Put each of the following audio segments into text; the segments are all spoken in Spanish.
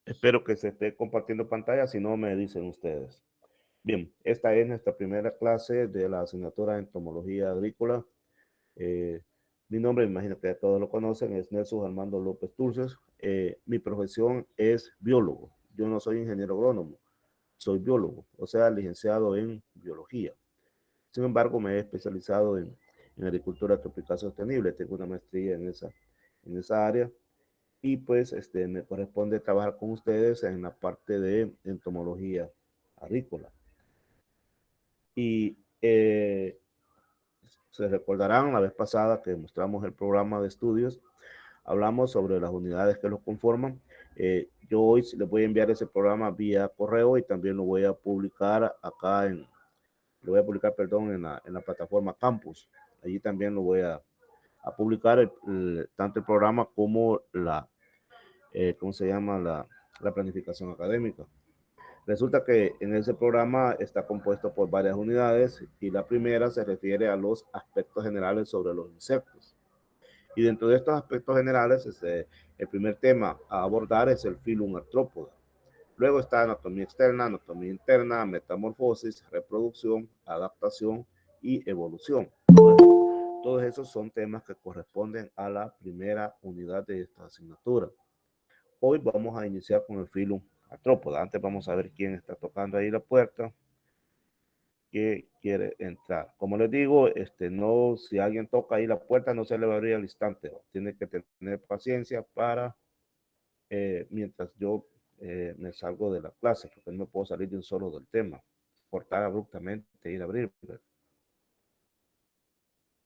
Espero que se esté compartiendo pantalla, si no me dicen ustedes. Bien, esta es nuestra primera clase de la asignatura de entomología agrícola. Eh, Mi nombre, me imagino que todos lo conocen, es Nelson Armando López Turcios. Mi profesión es biólogo. Yo no soy ingeniero agrónomo, soy biólogo, o sea, licenciado en biología. Sin embargo, me he especializado en agricultura tropical sostenible. Tengo una maestría en esa área y pues me corresponde trabajar con ustedes en la parte de entomología agrícola. Y se recordarán la vez pasada que mostramos el programa de estudios, hablamos sobre las unidades que los conforman. Yo hoy les voy a enviar ese programa vía correo y también lo voy a publicar acá lo voy a publicar, perdón, en la plataforma Campus. Allí también lo voy a publicar tanto el programa como ¿cómo se llama? La planificación académica. Resulta que en ese programa está compuesto por varias unidades y la primera se refiere a los aspectos generales sobre los insectos. Y dentro de estos aspectos generales, el primer tema a abordar es el filum artrópoda. Luego está anatomía externa, anatomía interna, metamorfosis, reproducción, adaptación y evolución. Todos esos son temas que corresponden a la primera unidad de esta asignatura. Hoy vamos a iniciar con el filum artrópoda. Antes vamos a ver quién está tocando ahí la puerta, que quiere entrar. Como les digo, no, si alguien toca ahí la puerta, no se le va a abrir al instante. Tiene que tener paciencia para, mientras yo me salgo de la clase, porque no puedo salir de un solo del tema, cortar abruptamente e ir a abrir.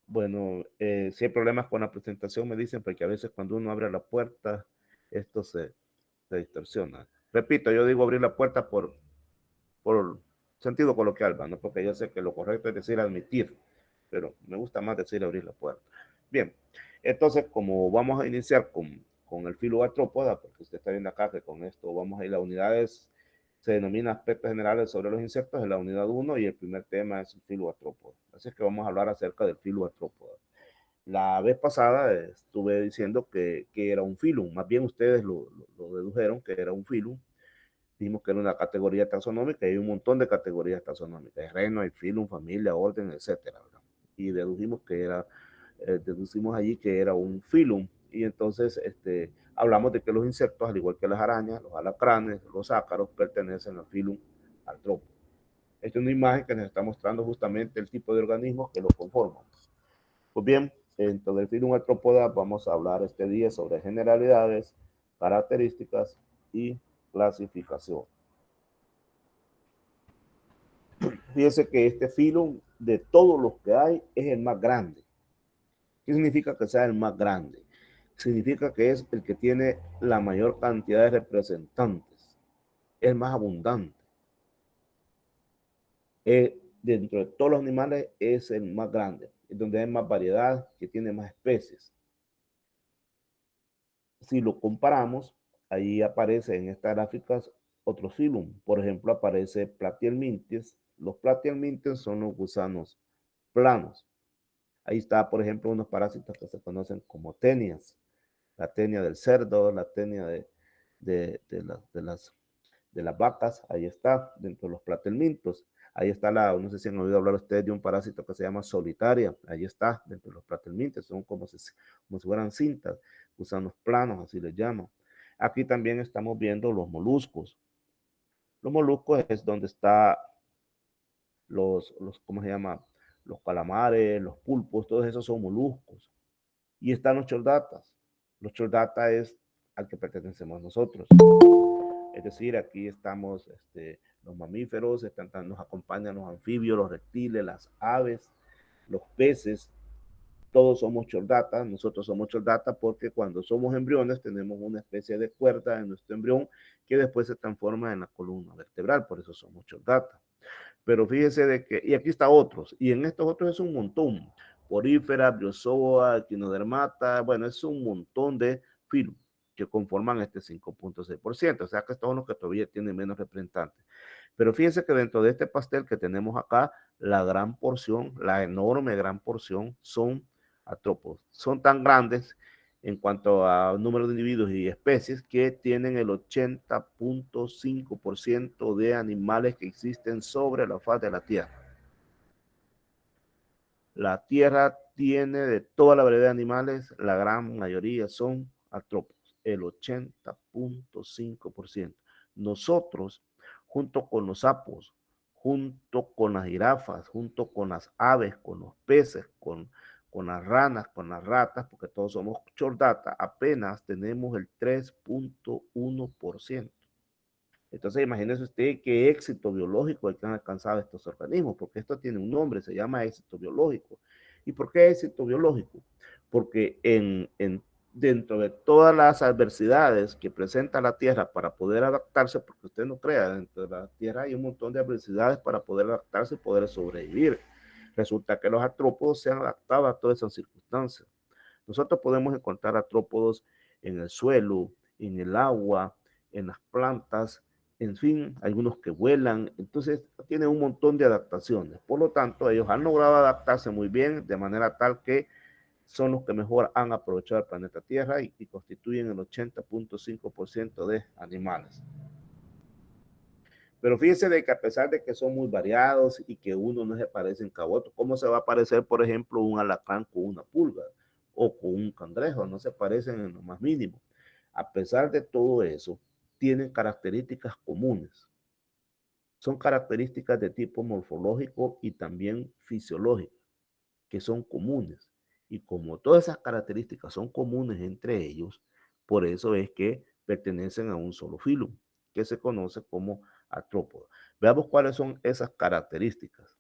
Bueno, si hay problemas con la presentación, me dicen, porque a veces cuando uno abre la puerta, esto se distorsiona. Repito, yo digo abrir la puerta por sentido coloquial, ¿no? Porque yo sé que lo correcto es decir admitir, pero me gusta más decir abrir la puerta. Bien, entonces como vamos a iniciar con el filo artrópoda, porque usted está viendo acá que con esto vamos a ir a unidades, se denomina aspectos generales sobre los insectos en la unidad 1 y el primer tema es el filo artrópoda. Así es que vamos a hablar acerca del filo artrópoda. La vez pasada estuve diciendo que era un filum, más bien ustedes lo dedujeron que era un filum. Dijimos que era una categoría taxonómica y hay un montón de categorías taxonómicas. Hay reino, hay filum, familia, orden, etcétera. Y dedujimos deducimos allí que era un filum. Y entonces hablamos de que los insectos, al igual que las arañas, los alacranes, los ácaros, pertenecen al filum artrópodo. Esta es una imagen que nos está mostrando justamente el tipo de organismos que lo conforman. Pues bien, dentro del filum artrópoda vamos a hablar este día sobre generalidades, características y clasificación. Fíjese que este filum, de todos los que hay, es el más grande. ¿Qué significa que sea el más grande? Significa que es el que tiene la mayor cantidad de representantes, es más abundante. Dentro de todos los animales es el más grande, es donde hay más variedad, que tiene más especies. Si lo comparamos, ahí aparece en estas gráficas otro filum. Por ejemplo, aparece Platyhelminthes. Los Platyhelminthes son los gusanos planos. Ahí está, por ejemplo, unos parásitos que se conocen como tenias. La tenia del cerdo, la tenia de las vacas, ahí está, dentro de los platelmintos. Ahí está no sé si han oído hablar ustedes de un parásito que se llama solitaria, ahí está, dentro de los platelmintos, son como si fueran cintas, gusanos planos, así les llaman. Aquí también estamos viendo los moluscos. Los moluscos es donde está ¿cómo se llama? Los calamares, los pulpos, todos esos son moluscos. Y están los chordatas. Los chordatas es al que pertenecemos nosotros. Es decir, aquí estamos los mamíferos, nos acompañan los anfibios, los reptiles, las aves, los peces. Todos somos chordatas, nosotros somos chordatas porque cuando somos embriones tenemos una especie de cuerda en nuestro embrión que después se transforma en la columna vertebral, por eso somos chordatas. Pero fíjese de que, y aquí está otros, y en estos otros es un montón, porífera, briozoa, equinodermata, bueno, es un montón de filum que conforman este 5.6%, o sea que estos son los que todavía tienen menos representantes. Pero fíjese que dentro de este pastel que tenemos acá, la gran porción, la enorme gran porción son artrópodos. Son tan grandes en cuanto a número de individuos y especies, que tienen el 80.5% de animales que existen sobre la faz de la Tierra. La Tierra tiene de toda la variedad de animales, la gran mayoría son artrópodos, el 80.5%. Nosotros, junto con los sapos, junto con las jirafas, junto con las aves, con los peces, con las ranas, con las ratas, porque todos somos chordata, apenas tenemos el 3.1%. Entonces, imagínese usted qué éxito biológico el que han alcanzado estos organismos, porque esto tiene un nombre, se llama éxito biológico. ¿Y por qué éxito biológico? Porque dentro de todas las adversidades que presenta la Tierra para poder adaptarse, porque usted no crea, dentro de la Tierra hay un montón de adversidades para poder adaptarse y poder sobrevivir. Resulta que los artrópodos se han adaptado a todas esas circunstancias. Nosotros podemos encontrar artrópodos en el suelo, en el agua, en las plantas, en fin, algunos que vuelan, entonces tienen un montón de adaptaciones. Por lo tanto, ellos han logrado adaptarse muy bien de manera tal que son los que mejor han aprovechado el planeta Tierra y constituyen el 80.5% de animales. Pero fíjense de que a pesar de que son muy variados y que uno no se parece en otro, ¿cómo se va a parecer, por ejemplo, un alacrán con una pulga o con un cangrejo? No se parecen en lo más mínimo. A pesar de todo eso, tienen características comunes. Son características de tipo morfológico y también fisiológico, que son comunes. Y como todas esas características son comunes entre ellos, por eso es que pertenecen a un solo filo, que se conoce como artrópodo. Veamos cuáles son esas características.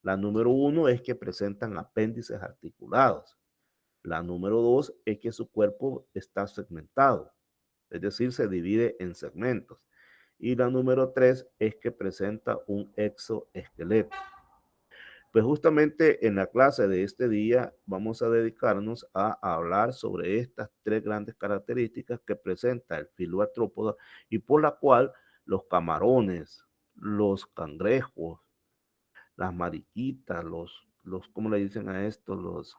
La número uno es que presentan apéndices articulados. La número dos es que su cuerpo está segmentado, es decir, se divide en segmentos. Y la número tres es que presenta un exoesqueleto. Pues justamente en la clase de este día vamos a dedicarnos a hablar sobre estas tres grandes características que presenta el filoartrópodo y por la cual los camarones, los cangrejos, las mariquitas, ¿cómo le dicen a esto? Los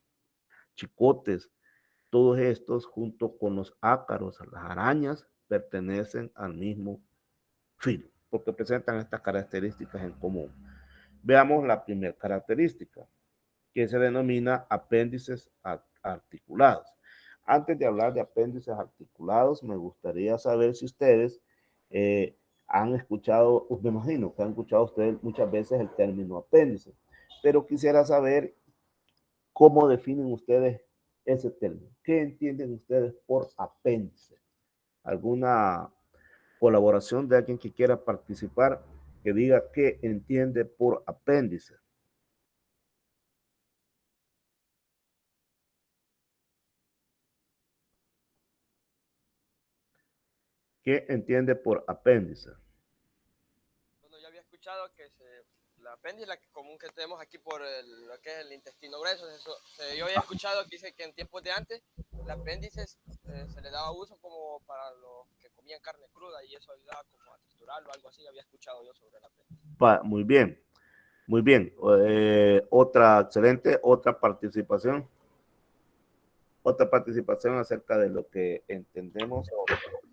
chicotes, todos estos junto con los ácaros, las arañas, pertenecen al mismo filo, porque presentan estas características en común. Veamos la primera característica, que se denomina apéndices articulados. Antes de hablar de apéndices articulados, me gustaría saber si ustedes han escuchado, me imagino que han escuchado ustedes muchas veces el término apéndice, pero quisiera saber cómo definen ustedes ese término. ¿Qué entienden ustedes por apéndice? ¿Alguna colaboración de alguien que quiera participar que diga qué entiende por apéndice? ¿Qué entiende por apéndice? Bueno, yo había escuchado que la apéndice, la común que tenemos aquí por lo que es el intestino grueso, eso, yo había escuchado que dice que en tiempos de antes, el apéndice se le daba uso como para los que comían carne cruda y eso ayudaba como a triturarlo o algo así, había escuchado yo sobre el apéndice. Muy bien, muy bien. Otra excelente, otra participación acerca de lo que entendemos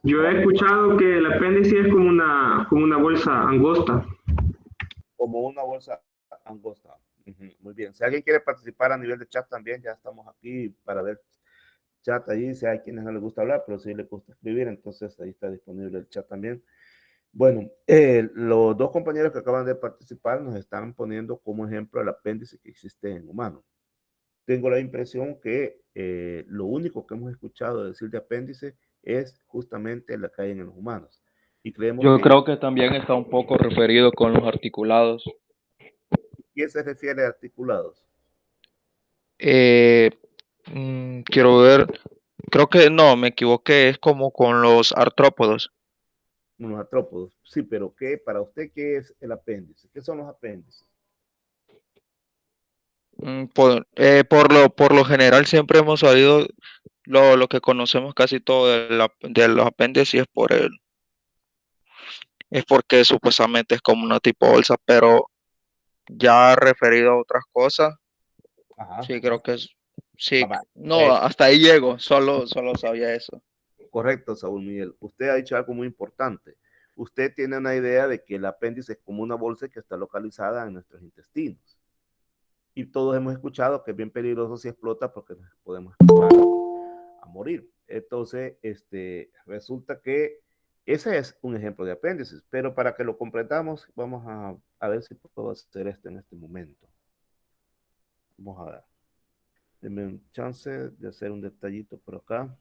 Yo he escuchado que el apéndice es como una bolsa angosta. como una bolsa angosta. Muy bien. Si alguien quiere participar a nivel de chat también, ya estamos aquí para ver chat ahí. Si hay quienes no les gusta hablar, pero sí les gusta escribir, entonces ahí está disponible el chat también. Bueno, los dos compañeros que acaban de participar nos están poniendo como ejemplo el apéndice que existe en humanos. Tengo la impresión que lo único que hemos escuchado decir de apéndice es justamente la que hay en los humanos. Y creemos Yo que creo que también está un poco referido con los articulados. ¿qué se refiere a articulados? Eh, quiero ver, creo que no, me equivoqué, es como con los artrópodos. Los artrópodos. Sí, pero ¿qué, para usted qué es el apéndice? ¿Qué son los apéndices? Por lo general siempre hemos sabido lo que conocemos casi todo de los apéndices es porque supuestamente es como una tipo bolsa, pero ya referido a otras cosas, Ajá, sí ajá. creo que es. Sí, Va, no, hasta ahí llego, solo sabía eso. correcto, Saúl Miguel. Usted ha dicho algo muy importante. Usted tiene una idea de que el apéndice es como una bolsa que está localizada en nuestros intestinos. Y todos hemos escuchado que es bien peligroso si explota porque nos podemos a morir. Entonces, resulta que ese es un ejemplo de apéndices, pero para que lo completamos, vamos a ver si puedo hacer esto en este momento. Vamos a ver. Denme un chance de hacer un detallito por acá.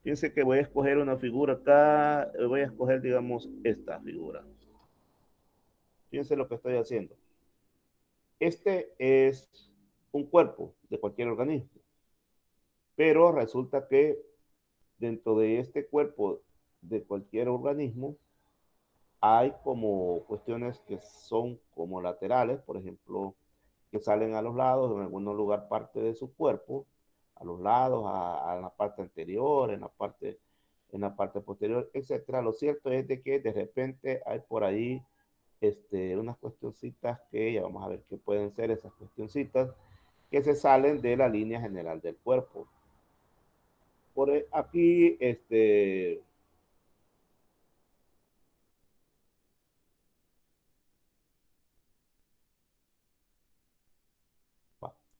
Fíjense que voy a escoger una figura acá, voy a escoger, digamos, esta figura. Fíjense lo que estoy haciendo. Este es un cuerpo de cualquier organismo, pero resulta que dentro de este cuerpo de cualquier organismo hay como cuestiones que son como laterales, por ejemplo, que salen a los lados, en algún lugar parte de su cuerpo, a los lados, a la parte anterior, en la parte posterior, etcétera. Lo cierto es de que de repente hay por ahí unas cuestioncitas que ya vamos a ver qué pueden ser esas cuestioncitas que se salen de la línea general del cuerpo. Por aquí,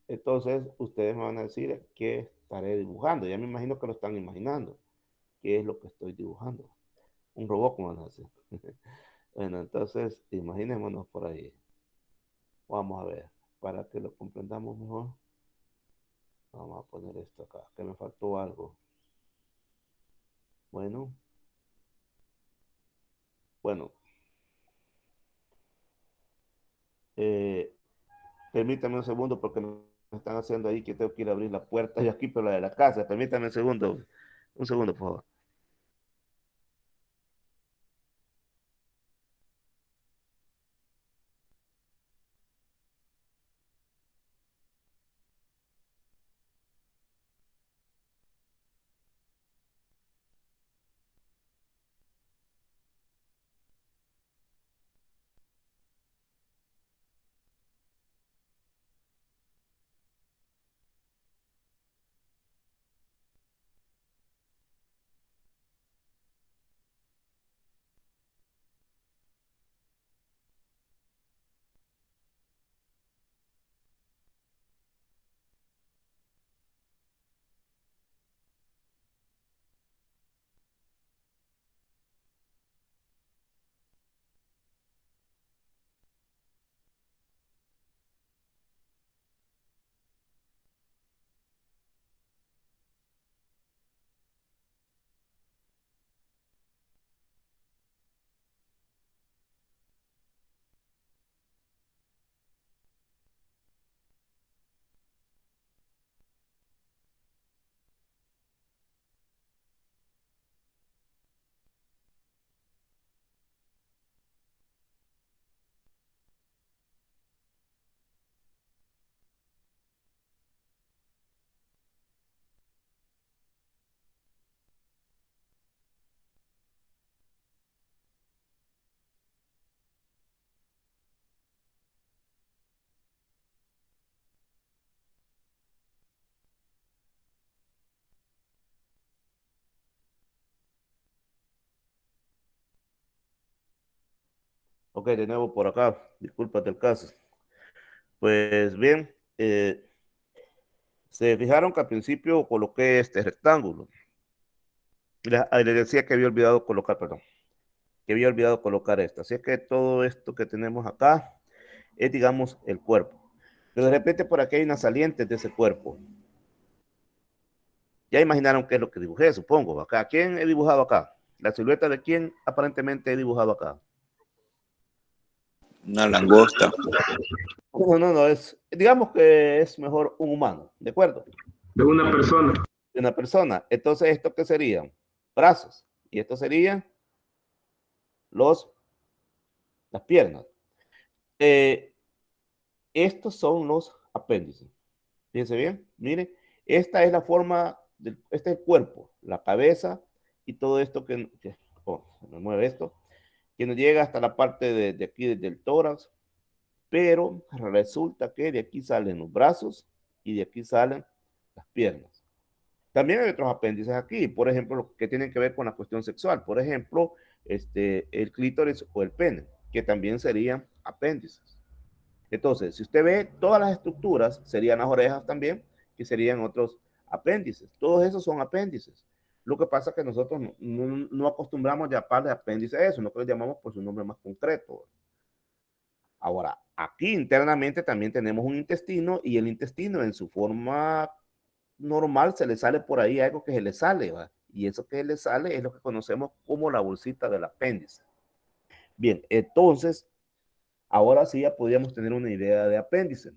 entonces ustedes me van a decir qué estaré dibujando. Ya me imagino que lo están imaginando. ¿Qué es lo que estoy dibujando? Un robot, como van a decir. Bueno, entonces imaginémonos por ahí. Vamos a ver, para que lo comprendamos mejor. Vamos a poner esto acá, que me faltó algo. Bueno, bueno. Eh, Permítame un segundo porque me están haciendo ahí que tengo que ir a abrir la puerta y aquí por la de la casa. Permítame un segundo. Un segundo, por favor. Ok, de nuevo por acá. Disculpas del caso. Pues bien, se fijaron que al principio coloqué este rectángulo. Les decía que había olvidado colocar, perdón, que había olvidado colocar esto. Así es que todo esto que tenemos acá es, digamos, el cuerpo. Pero de repente por aquí hay una saliente de ese cuerpo. Ya imaginaron qué es lo que dibujé, supongo. Acá, ¿quién he dibujado acá? La silueta de quién aparentemente he dibujado acá. Una langosta. No, no, no, digamos que es mejor un humano, ¿de acuerdo? De una persona. De una persona. Entonces, ¿esto qué serían? Brazos. Y esto serían los, las piernas. Eh, Estos son los apéndices. Fíjense bien, miren, esta es la forma, este es el cuerpo, la cabeza y todo esto oh, se me mueve esto, que nos llega hasta la parte de aquí del tórax, pero resulta que de aquí salen los brazos y de aquí salen las piernas. También hay otros apéndices aquí, por ejemplo, los que tienen que ver con la cuestión sexual, por ejemplo, el clítoris o el pene, que también serían apéndices. Entonces, si usted ve todas las estructuras, serían las orejas también, que serían otros apéndices. Todos esos son apéndices. Lo que pasa es que nosotros no acostumbramos a llamarle apéndice a eso, no que le llamamos por su nombre más concreto. Ahora, aquí internamente también tenemos un intestino y el intestino en su forma normal se le sale por ahí algo que se le sale, ¿va? Y eso que se le sale es lo que conocemos como la bolsita del apéndice. Bien, entonces, ahora sí ya podríamos tener una idea de apéndice.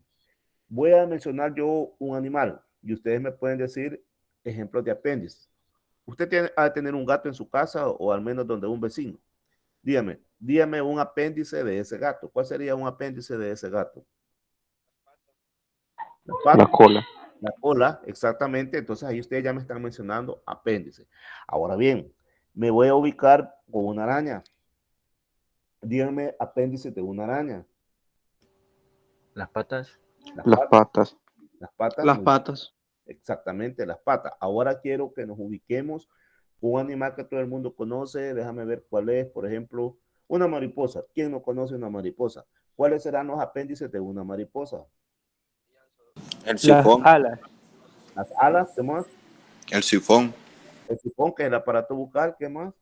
Voy a mencionar yo un animal y ustedes me pueden decir ejemplos de apéndices. Usted tiene a tener un gato en su casa o al menos donde un vecino. Dígame un apéndice de ese gato. ¿Cuál sería un apéndice de ese gato? La pata, La cola. la cola, exactamente. Entonces ahí ustedes ya me están mencionando apéndice. Ahora bien, me voy a ubicar con una araña. Díganme apéndice de una araña. Las patas. Las patas. Las patas. Las patas. Exactamente, las patas. Ahora quiero que nos ubiquemos con un animal que todo el mundo conoce. Déjame ver cuál es. Por ejemplo, una mariposa. ¿Quién no conoce una mariposa? ¿Cuáles serán los apéndices de una mariposa? El sifón. Las alas. Las alas, ¿qué más? El sifón. El sifón, que es el aparato bucal, ¿qué más?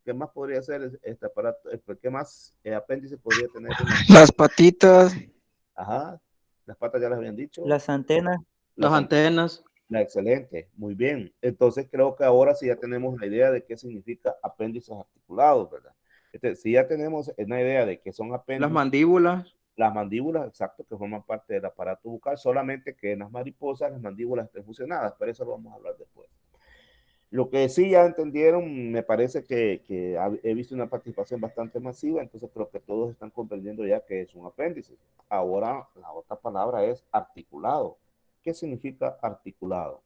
¿Qué más podría ser este aparato? ¿Qué más apéndice podría tener? Las patitas. Ajá, las patas ya las habían dicho. Las antenas. Las antenas. Excelente, muy bien. Entonces creo que ahora sí ya tenemos la idea de qué significa apéndices articulados, ¿verdad? Si ya tenemos una idea de qué son apéndices. Las mandíbulas. Las mandíbulas, exacto, que forman parte del aparato bucal, solamente que en las mariposas las mandíbulas estén fusionadas, pero eso lo vamos a hablar después. Lo que sí ya entendieron, me parece que he visto una participación bastante masiva, entonces creo que todos están comprendiendo ya que es un apéndice. Ahora, la otra palabra es articulado. ¿Qué significa articulado?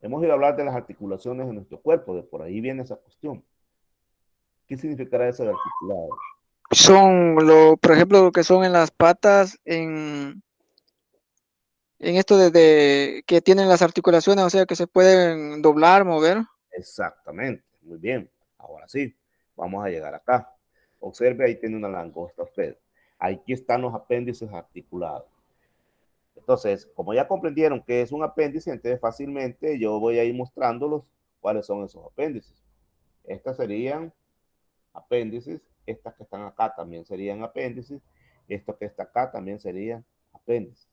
Hemos ido a hablar de las articulaciones de nuestro cuerpo, de por ahí viene esa cuestión. ¿Qué significará eso de articulado? Son, por ejemplo, lo que son en las patas, en esto de que tienen las articulaciones, o sea, que se pueden doblar, mover. Exactamente, muy bien. Ahora sí, vamos a llegar acá. Observe, ahí tiene una langosta usted. Aquí están los apéndices articulados. Entonces, como ya comprendieron que es un apéndice, entonces fácilmente yo voy a ir mostrándolos cuáles son esos apéndices. Estas serían apéndices, estas que están acá también serían apéndices, esto que está acá también serían apéndices.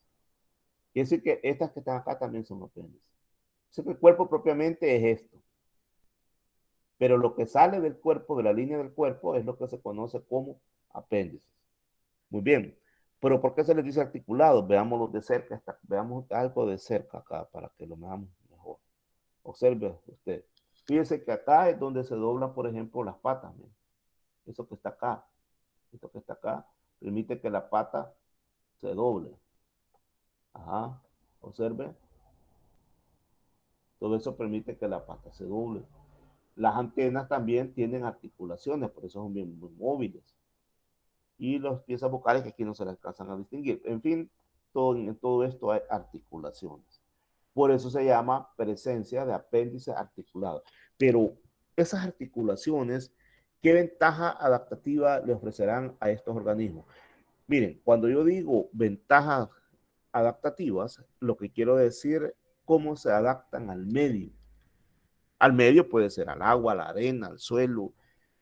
Quiere decir que estas que están acá también son apéndices. Así que el cuerpo propiamente es esto. Pero lo que sale del cuerpo, de la línea del cuerpo, es lo que se conoce como apéndices. Muy bien. Pero ¿por qué se les dice articulados? Veámoslo de cerca, veamos algo de cerca acá para que lo veamos mejor. Observe usted. Fíjense que acá es donde se doblan, por ejemplo, las patas. ¿Ven? Eso que está acá, esto que está acá, permite que la pata se doble. Ajá, observe. Todo eso permite que la pata se doble. Las antenas también tienen articulaciones, por eso son bien muy móviles. Y las piezas vocales que aquí no se las alcanzan a distinguir. En fin, en todo esto hay articulaciones. Por eso se llama presencia de apéndice articulado. Pero esas articulaciones, ¿qué ventaja adaptativa le ofrecerán a estos organismos? Miren, cuando yo digo ventajas adaptativas, lo que quiero decir cómo se adaptan al medio. Al medio puede ser al agua, a la arena, al suelo,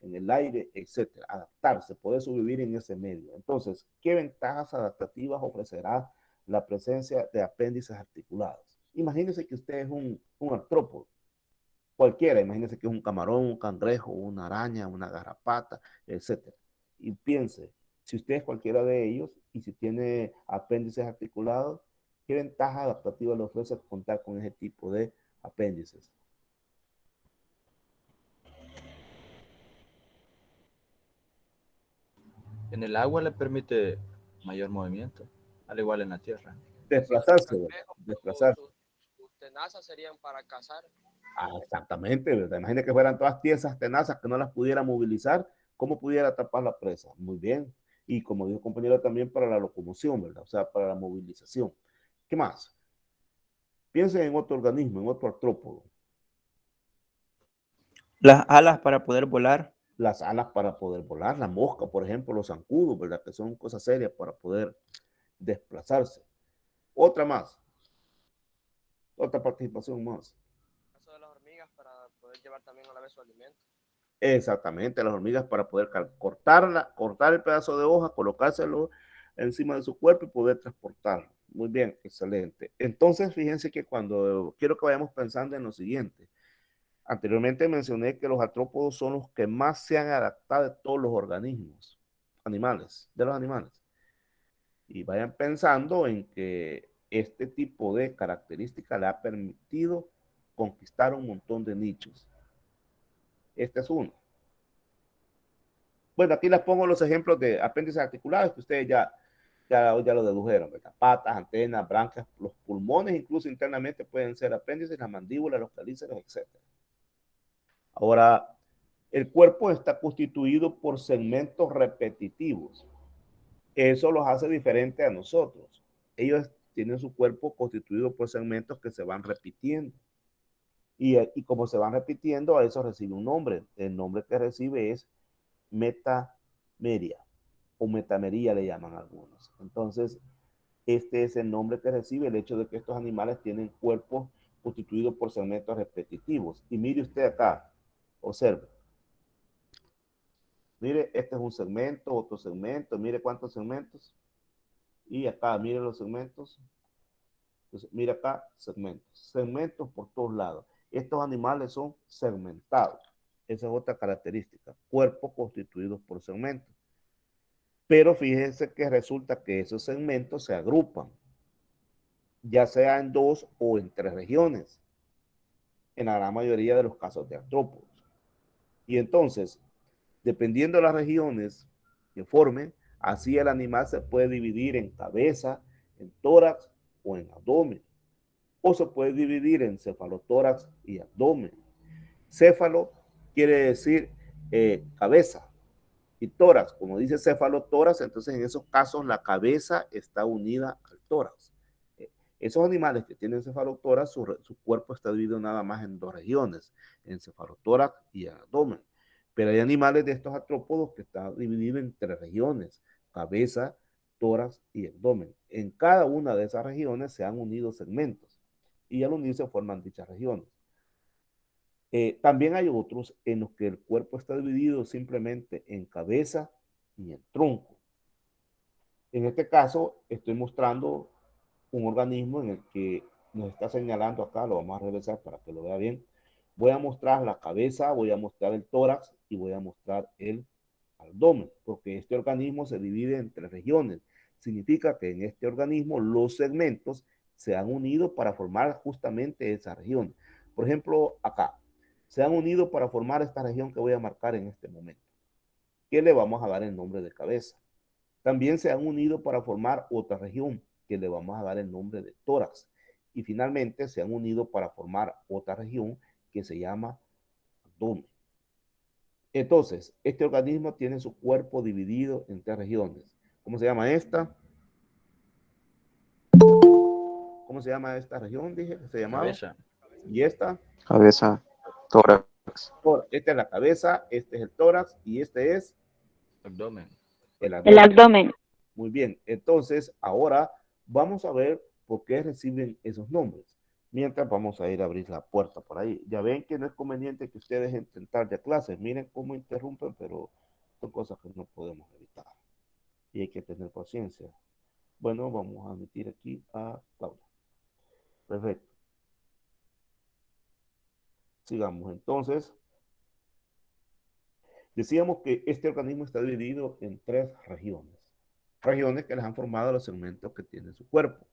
en el aire, etcétera. Adaptarse, poder sobrevivir en ese medio. Entonces, ¿qué ventajas adaptativas ofrecerá la presencia de apéndices articulados? Imagínense que usted es un artrópodo, cualquiera, imagínense que es un camarón, un cangrejo, una araña, una garrapata, etcétera. Y piense, si usted es cualquiera de ellos y si tiene apéndices articulados, ¿qué ventaja adaptativa le ofrece contar con ese tipo de apéndices? En el agua le permite mayor movimiento, al igual en la tierra. Desplazarse, desplazarse. Sus tenazas serían para cazar. Ah, exactamente, ¿verdad? Imagínate que fueran todas piezas tenazas que no las pudiera movilizar. ¿Cómo pudiera tapar la presa? Muy bien. Y como dijo el compañero, también para la locomoción, ¿verdad? O sea, para la movilización. ¿Qué más? Piensen en otro organismo, en otro artrópodo. Las alas para poder volar. Las alas para poder volar, la mosca, por ejemplo, los zancudos, ¿verdad? Que son cosas serias para poder desplazarse. Otra más. Otra participación más. El caso de las hormigas para poder llevar también a la vez su alimento. Exactamente, las hormigas para poder cortar el pedazo de hoja, colocárselo encima de su cuerpo y poder transportarlo. Muy bien, excelente. Entonces, fíjense que cuando quiero que vayamos pensando en lo siguiente. Anteriormente mencioné que los artrópodos son los que más se han adaptado de todos los organismos, de los animales. Y vayan pensando en que este tipo de característica le ha permitido conquistar un montón de nichos. Este es uno. Bueno, aquí les pongo los ejemplos de apéndices articulados que ustedes ya lo dedujeron, ¿verdad? Patas, antenas, branquias, los pulmones, incluso internamente pueden ser apéndices, la mandíbula, los quelíceros, etc. Ahora, el cuerpo está constituido por segmentos repetitivos. Eso los hace diferentes a nosotros. Ellos tienen su cuerpo constituido por segmentos que se van repitiendo. Y como se van repitiendo, a eso recibe un nombre. El nombre que recibe es metameria o metamería le llaman algunos. Entonces, este es el nombre que recibe el hecho de que estos animales tienen cuerpos constituidos por segmentos repetitivos. Y mire usted acá, observe. Mire, este es un segmento, otro segmento, mire cuántos segmentos. Y acá, mire los segmentos. Entonces, mire acá, segmentos. Segmentos por todos lados. Estos animales son segmentados. Esa es otra característica. Cuerpos constituidos por segmentos. Pero fíjense que resulta que esos segmentos se agrupan, ya sea en 2 o en 3 regiones, en la gran mayoría de los casos de artrópodos. Y entonces, dependiendo de las regiones que formen, así el animal se puede dividir en cabeza, en tórax o en abdomen. O se puede dividir en cefalotórax y abdomen. Céfalo quiere decir cabeza. Y tórax, como dice cefalotórax, entonces en esos casos la cabeza está unida al tórax. Esos animales que tienen cefalotórax, su cuerpo está dividido nada más en 2 regiones, en cefalotórax y en abdomen. Pero hay animales de estos artrópodos que están divididos en 3 regiones, cabeza, tórax y abdomen. En cada una de esas regiones se han unido segmentos y al unirse forman dichas regiones. También hay otros en los que el cuerpo está dividido simplemente en cabeza y en tronco. En este caso, estoy mostrando un organismo en el que nos está señalando acá, lo vamos a regresar para que lo vea bien. Voy a mostrar la cabeza, voy a mostrar el tórax y voy a mostrar el abdomen, porque este organismo se divide en 3 regiones. Significa que en este organismo los segmentos se han unido para formar justamente esa región. Por ejemplo, acá, se han unido para formar esta región que voy a marcar en este momento, que le vamos a dar el nombre de cabeza. También se han unido para formar otra región, que le vamos a dar el nombre de tórax. Y finalmente se han unido para formar otra región que se llama abdomen. Entonces, este organismo tiene su cuerpo dividido en 3 regiones. ¿Cómo se llama esta? ¿Cómo se llama esta región? Dije que se llamaba. Cabeza. ¿Y esta? Cabeza, tórax. Esta es la cabeza, este es el tórax y este es Abdomen. el El abdomen. abdomen. Muy bien, entonces ahora vamos a ver por qué reciben esos nombres. Mientras vamos a ir a abrir la puerta por ahí. Ya ven que no es conveniente que ustedes entren tarde a clases. Miren cómo interrumpen, pero son cosas que no podemos evitar. Y hay que tener paciencia. Bueno, vamos a admitir aquí a Claudia. Perfecto. Sigamos entonces. Decíamos que este organismo está dividido en 3 regiones. Regiones que les han formado los segmentos que tiene su cuerpo.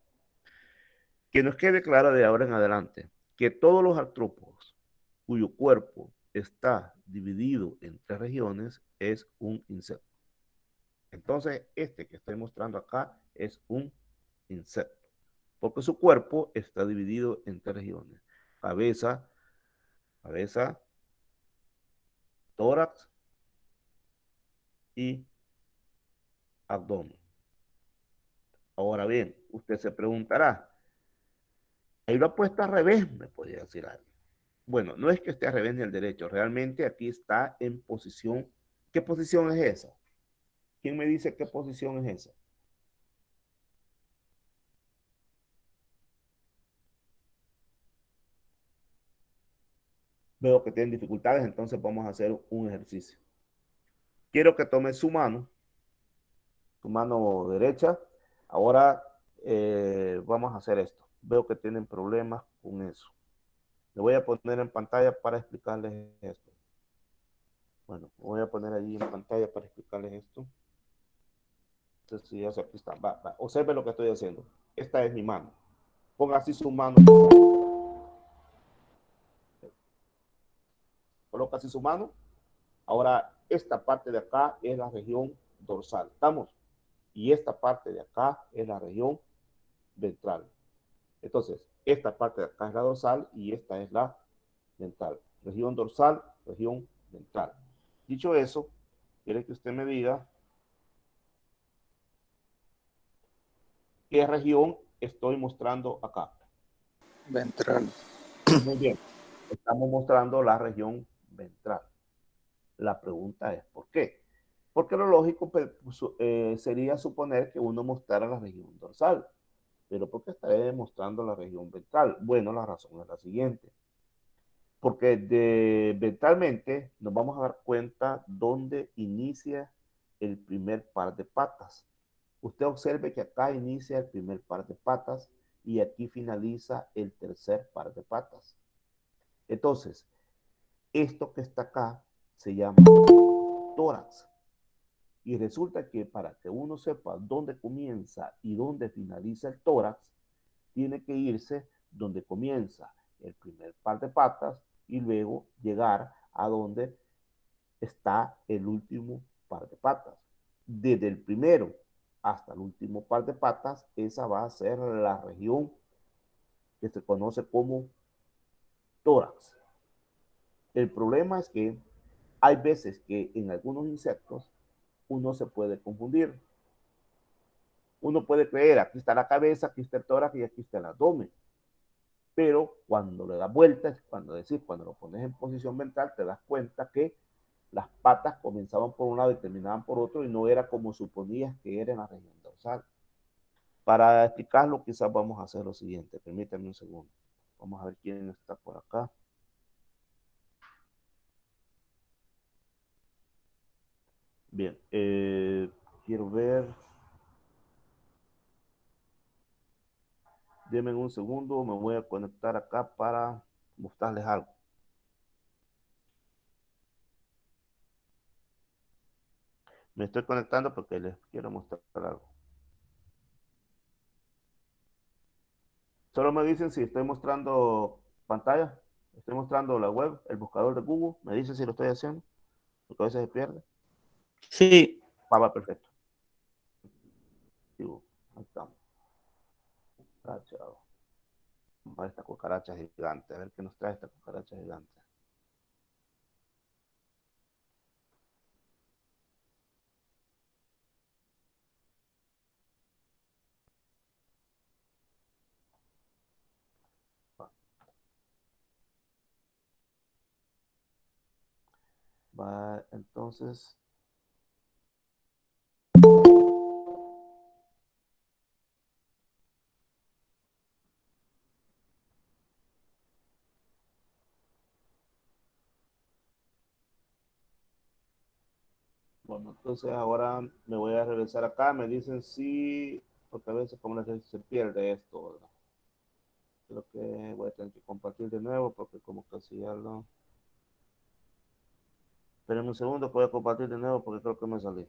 Que nos quede claro de ahora en adelante que todos los artrópodos cuyo cuerpo está dividido en 3 regiones es un insecto. Entonces, este que estoy mostrando acá es un insecto, porque su cuerpo está dividido en 3 regiones: cabeza, tórax y abdomen. Ahora bien, usted se preguntará, ahí lo ha puesto al revés, me podría decir algo. Bueno, no es que esté al revés ni al derecho, realmente aquí está en posición. ¿Qué posición es esa? ¿Quién me dice qué posición es esa? Veo que tienen dificultades, entonces vamos a hacer un ejercicio. Quiero que tome su mano derecha. Ahora vamos a hacer esto. Veo que tienen problemas con eso. Le voy a poner en pantalla para explicarles esto. Bueno, voy a poner allí en pantalla para explicarles esto. Entonces, si ya aquí está. Va. Observe lo que estoy haciendo. Esta es mi mano. Ponga así su mano. Coloca así su mano. Ahora, esta parte de acá es la región dorsal. ¿Estamos? Y esta parte de acá es la región ventral. Entonces, esta parte de acá es la dorsal y esta es la ventral. Región dorsal, región ventral. Dicho eso, quiere que usted me diga qué región estoy mostrando acá. Ventral. Muy bien, estamos mostrando la región ventral. La pregunta es, ¿por qué? Porque lo lógico sería suponer que uno mostrara la región dorsal. Pero ¿por qué estaré mostrando la región ventral? Bueno, la razón es la siguiente. Porque ventralmente nos vamos a dar cuenta dónde inicia el primer par de patas. Usted observe que acá inicia el primer par de patas y aquí finaliza el tercer par de patas. Entonces, esto que está acá se llama tórax. Y resulta que para que uno sepa dónde comienza y dónde finaliza el tórax, tiene que irse donde comienza el primer par de patas y luego llegar a donde está el último par de patas. Desde el primero hasta el último par de patas, esa va a ser la región que se conoce como tórax. El problema es que hay veces que en algunos insectos uno se puede confundir. Uno puede creer, aquí está la cabeza, aquí está el tórax y aquí está el abdomen. Pero cuando le das vueltas, cuando lo pones en posición ventral, te das cuenta que las patas comenzaban por un lado y terminaban por otro y no era como suponías que era en la región dorsal. Para explicarlo, quizás vamos a hacer lo siguiente. Permítanme un segundo. Vamos a ver quién está por acá. Bien, quiero ver. Denme un segundo, me voy a conectar acá para mostrarles algo. Me estoy conectando porque les quiero mostrar algo. Solo me dicen si estoy mostrando pantalla, estoy mostrando la web, el buscador de Google. Me dicen si lo estoy haciendo, porque a veces se pierde. Sí. Va, perfecto. Digo, ahí estamos. Chao. Va esta cucaracha gigante. A ver qué nos trae esta cucaracha gigante. Va, entonces. Bueno, entonces ahora me voy a regresar acá. Me dicen sí, porque a veces como les dije, se pierde esto, ¿verdad? Creo que voy a tener que compartir de nuevo porque como casi ya lo... Esperen un segundo, voy a compartir de nuevo porque creo que me salí.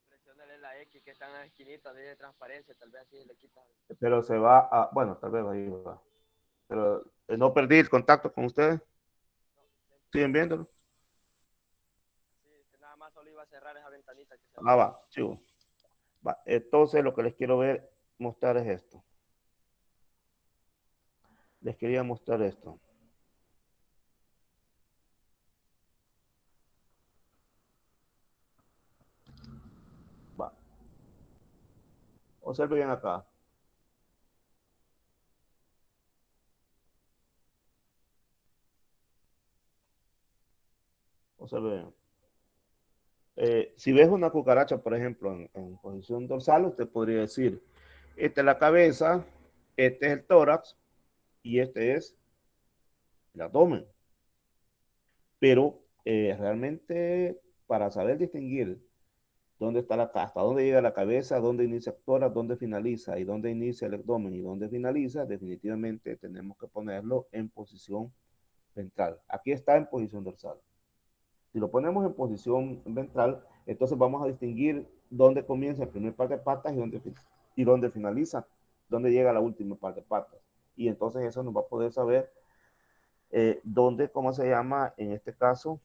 Presionale la X que está en la esquinita de transparencia, tal vez así le quita. Pero se va a... Bueno, tal vez ahí va. Pero no perdí el contacto con ustedes. ¿Siguen viéndolo? Sí, que nada más solo iba a cerrar esa ventanita que se Ah, va, chivo. Va. Entonces, lo que les quiero mostrar es esto. Les quería mostrar esto. Va. Observe bien acá. Observe bien. Si ves una cucaracha, por ejemplo, en posición dorsal, usted podría decir, esta es la cabeza, este es el tórax y este es el abdomen. Pero realmente para saber distinguir dónde está hasta dónde llega la cabeza, dónde inicia el tórax, dónde finaliza y dónde inicia el abdomen y dónde finaliza, definitivamente tenemos que ponerlo en posición ventral. Aquí está en posición dorsal. Si lo ponemos en posición ventral, entonces vamos a distinguir dónde comienza el primer par de patas y dónde finaliza, dónde llega la última par de patas. Y entonces eso nos va a poder saber dónde, ¿cómo se llama? En este caso,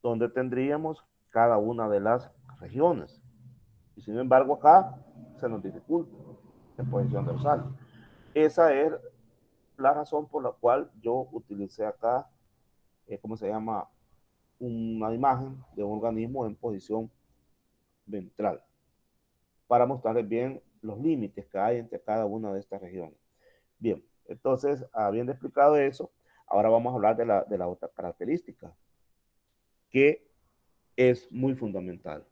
dónde tendríamos cada una de las regiones. Y sin embargo acá se nos dificulta en posición dorsal. Esa es la razón por la cual yo utilicé acá, ¿cómo se llama? Una imagen de un organismo en posición ventral para mostrarles bien los límites que hay entre cada una de estas regiones. Bien, entonces, habiendo explicado eso, ahora vamos a hablar de la otra característica que es muy fundamental.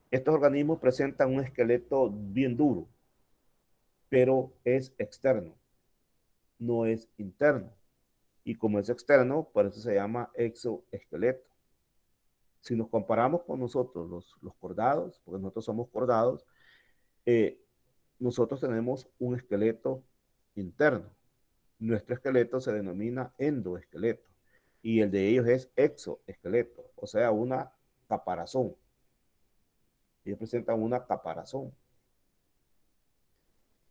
Estos organismos presentan un esqueleto bien duro, pero es externo, no es interno. Y como es externo, por eso se llama exoesqueleto. Si nos comparamos con nosotros, los cordados, porque nosotros somos cordados, nosotros tenemos un esqueleto interno. Nuestro esqueleto se denomina endoesqueleto y el de ellos es exoesqueleto, o sea, una caparazón. Ellos presentan una caparazón.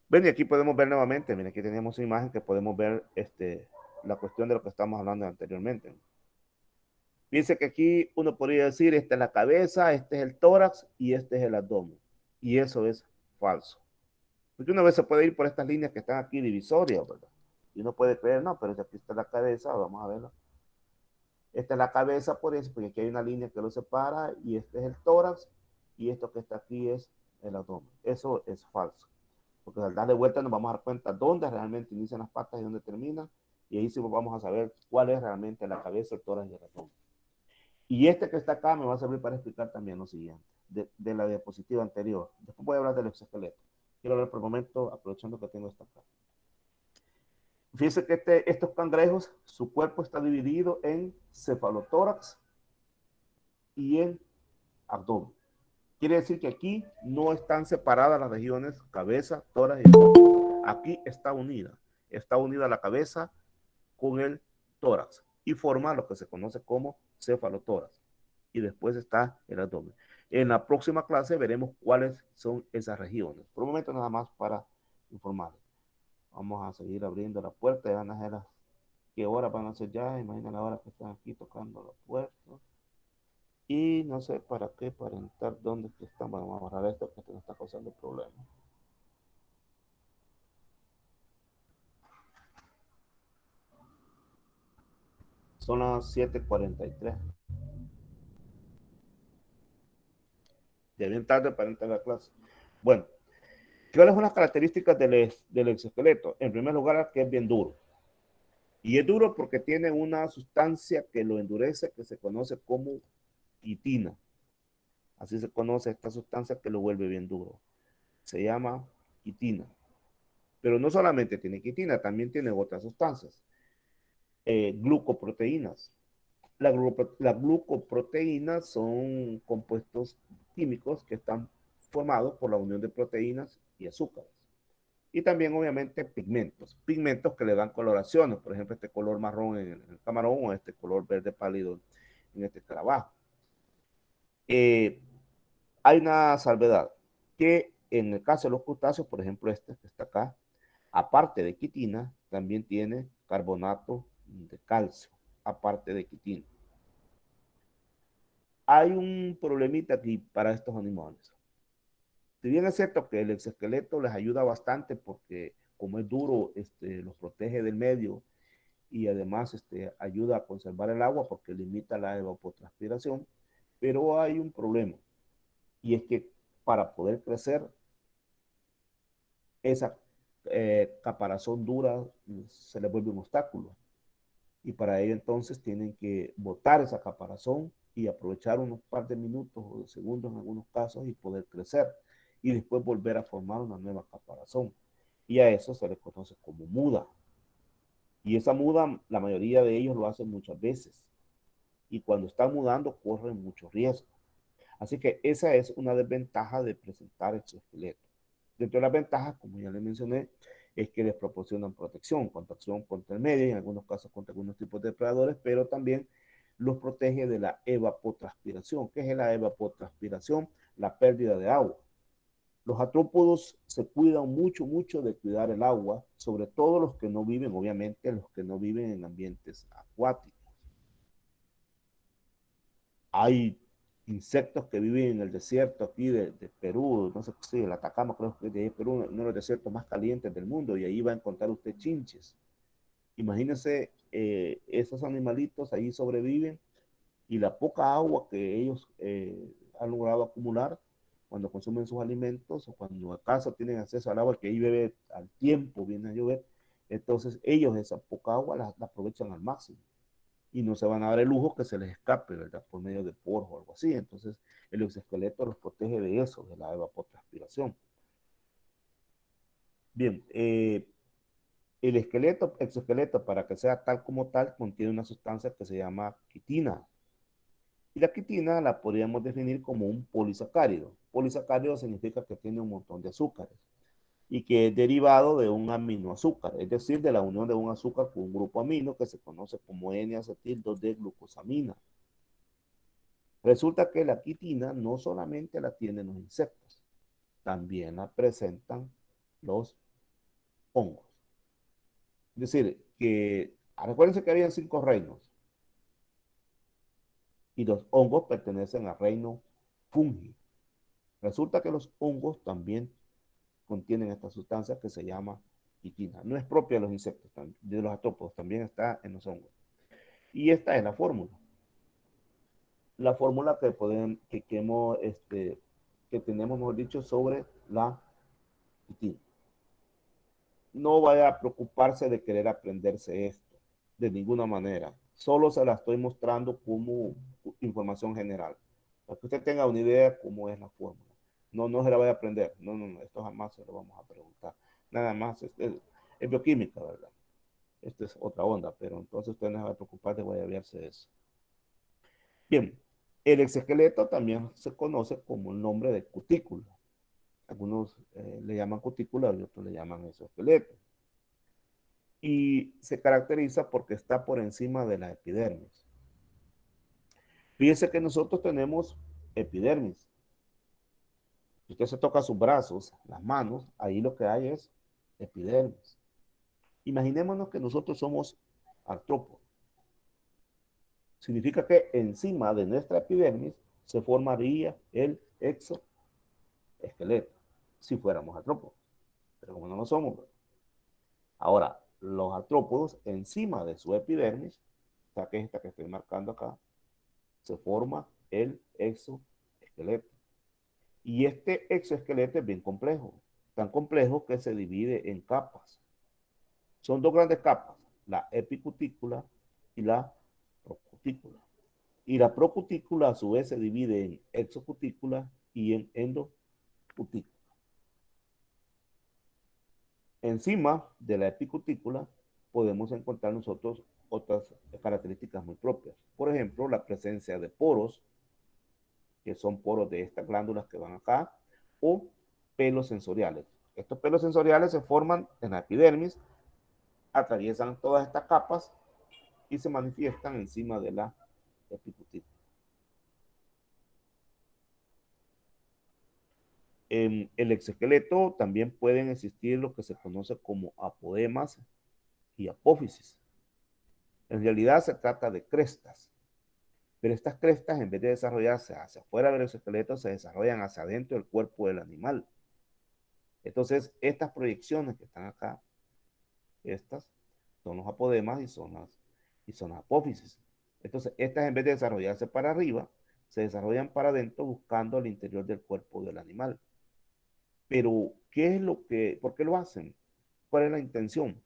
Ven, y aquí podemos ver nuevamente, miren, aquí tenemos una imagen que podemos ver la cuestión de lo que estamos hablando anteriormente. Fíjense que aquí uno podría decir, esta es la cabeza, este es el tórax y este es el abdomen. Y eso es falso. Porque una vez se puede ir por estas líneas que están aquí divisorias, ¿verdad? Y uno puede creer, no, pero si aquí está la cabeza, vamos a verla. Esta es la cabeza por eso, porque aquí hay una línea que lo separa y este es el tórax y esto que está aquí es el abdomen. Eso es falso. Porque al darle vuelta nos vamos a dar cuenta dónde realmente inician las patas y dónde terminan. Y ahí sí vamos a saber cuál es realmente la cabeza, el tórax y el abdomen. Y este que está acá me va a servir para explicar también lo siguiente, de la diapositiva anterior. Después voy a hablar del exoesqueleto. Quiero hablar por el momento, aprovechando que tengo esta acá. Fíjense que estos cangrejos, su cuerpo está dividido en cefalotórax y en abdomen. Quiere decir que aquí no están separadas las regiones cabeza, tórax y abdomen. Aquí está unida la cabeza con el tórax y forma lo que se conoce como cefalotórax. Y después está el abdomen. En la próxima clase veremos cuáles son esas regiones. Por un momento nada más para informarles. Vamos a seguir abriendo la puerta. Ya van a ser las qué horas van a ser ya. Imaginen la hora que están aquí tocando la puerta. Y no sé para qué, para entrar dónde están. Bueno, vamos a borrar esto porque nos está causando problemas. Son las 7:43. Ya bien tarde para entrar a la clase. Bueno, ¿cuáles son las características del exoesqueleto? En primer lugar, que es bien duro. Y es duro porque tiene una sustancia que lo endurece, que se conoce como quitina. Así se conoce esta sustancia que lo vuelve bien duro. Se llama quitina. Pero no solamente tiene quitina, también tiene otras sustancias. Glucoproteínas. Las glucoproteínas son compuestos químicos que están formados por la unión de proteínas y azúcares. Y también, obviamente, pigmentos que le dan coloraciones, por ejemplo, este color marrón en el camarón o este color verde pálido en este escarabajo. Hay una salvedad, que en el caso de los crustáceos, por ejemplo, este que está acá, aparte de quitina, también tiene carbonato de calcio, aparte de quitina. Hay un problemita aquí para estos animales. Si bien es cierto que el exoesqueleto les ayuda bastante porque como es duro, los protege del medio y además ayuda a conservar el agua porque limita la evapotranspiración, pero hay un problema y es que para poder crecer esa caparazón dura se les vuelve un obstáculo y para ello entonces tienen que botar esa caparazón y aprovechar unos par de minutos o de segundos en algunos casos y poder crecer y después volver a formar una nueva caparazón y a eso se le conoce como muda. Y esa muda, la mayoría de ellos lo hacen muchas veces. Y cuando están mudando, corren mucho riesgo. Así que esa es una desventaja de presentar exoesqueleto. Dentro de las ventajas, como ya les mencioné, es que les proporcionan protección contra el medio, en algunos casos contra algunos tipos de depredadores, pero también los protege de la evapotranspiración. ¿Qué es la evapotranspiración? La pérdida de agua. Los artrópodos se cuidan mucho, mucho de cuidar el agua, sobre todo los que no viven, obviamente, los que no viven en ambientes acuáticos. Hay insectos que viven en el desierto aquí de Perú, no sé si el Atacama, creo que de Perú, uno de los desiertos más calientes del mundo, y ahí va a encontrar usted chinches. Imagínense, esos animalitos ahí sobreviven y la poca agua que ellos han logrado acumular cuando consumen sus alimentos o cuando acaso tienen acceso al agua que ahí bebe al tiempo, viene a llover, entonces ellos esa poca agua la aprovechan al máximo y no se van a dar el lujo que se les escape, ¿verdad? Por medio de poros o algo así. Entonces el exoesqueleto los protege de eso, de la evapotranspiración. Bien, el exoesqueleto, para que sea tal como tal, contiene una sustancia que se llama quitina. Y la quitina la podríamos definir como un polisacárido. Polisacárido significa que tiene un montón de azúcares y que es derivado de un aminoazúcar, es decir, de la unión de un azúcar con un grupo amino que se conoce como N-acetil-2-D-glucosamina. Resulta que la quitina no solamente la tienen los insectos, también la presentan los hongos. Es decir, que recuérdense que habían 5 reinos y los hongos pertenecen al reino fungi. Resulta que los hongos también contienen esta sustancia que se llama quitina. No es propia de los insectos, de los artrópodos, también está en los hongos. Y esta es la fórmula. La fórmula que podemos, que tenemos, mejor dicho, sobre la quitina. No vaya a preocuparse de querer aprenderse esto, de ninguna manera. Solo se la estoy mostrando como información general, para que usted tenga una idea de cómo es la fórmula. No, no se la vaya a aprender. No, no, no, esto jamás se lo vamos a preguntar. Nada más, es bioquímica, ¿verdad? Esta es otra onda, pero entonces usted no se va a preocupar de guayabearse eso. Bien, el exoesqueleto también se conoce como el nombre de cutícula. Algunos le llaman cutícula y otros le llaman exoesqueleto. Y se caracteriza porque está por encima de la epidermis. Fíjense que nosotros tenemos epidermis. Si usted se toca sus brazos, las manos, ahí lo que hay es epidermis. Imaginémonos que nosotros somos artrópodos. Significa que encima de nuestra epidermis se formaría el exoesqueleto, si fuéramos artrópodos. Pero como no lo somos. Ahora, los artrópodos encima de su epidermis, que es esta que estoy marcando acá, se forma el exoesqueleto. Y este exoesqueleto es bien complejo, tan complejo que se divide en capas. Son 2 grandes capas, la epicutícula y la procutícula. Y la procutícula a su vez se divide en exocutícula y en endocutícula. Encima de la epicutícula podemos encontrar nosotros otras características muy propias. Por ejemplo, la presencia de poros, que son poros de estas glándulas que van acá, o pelos sensoriales. Estos pelos sensoriales se forman en la epidermis, atraviesan todas estas capas y se manifiestan encima de la epicutícula. En el exoesqueleto también pueden existir lo que se conoce como apodemas y apófisis. En realidad se trata de crestas, pero estas crestas, en vez de desarrollarse hacia afuera del exoesqueleto, se desarrollan hacia adentro del cuerpo del animal. Entonces, estas proyecciones que están acá, estas son los apodemas y son las apófisis. Entonces, estas, en vez de desarrollarse para arriba, se desarrollan para adentro buscando el interior del cuerpo del animal. Pero, ¿por qué lo hacen? ¿Cuál es la intención?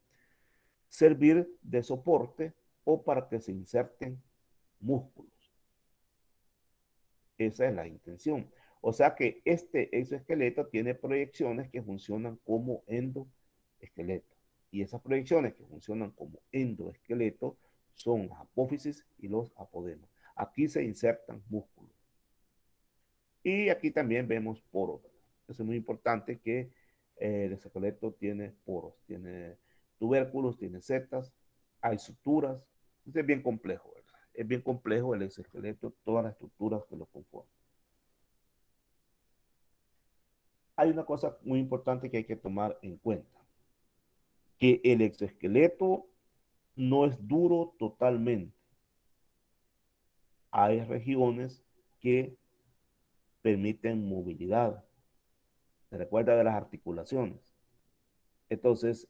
Servir de soporte o para que se inserten músculos. Esa es la intención. O sea que este exoesqueleto tiene proyecciones que funcionan como endoesqueleto. Y esas proyecciones que funcionan como endoesqueleto son las apófisis y los apodemas. Aquí se insertan músculos. Y aquí también vemos poros. Eso es muy importante que el exoesqueleto tiene poros, tiene tubérculos, tiene setas, hay suturas. Entonces es bien complejo, ¿verdad? Es bien complejo el exoesqueleto, todas las estructuras que lo conforman. Hay una cosa muy importante que hay que tomar en cuenta, que el exoesqueleto no es duro totalmente. Hay regiones que permiten movilidad. Se recuerda de las articulaciones. Entonces,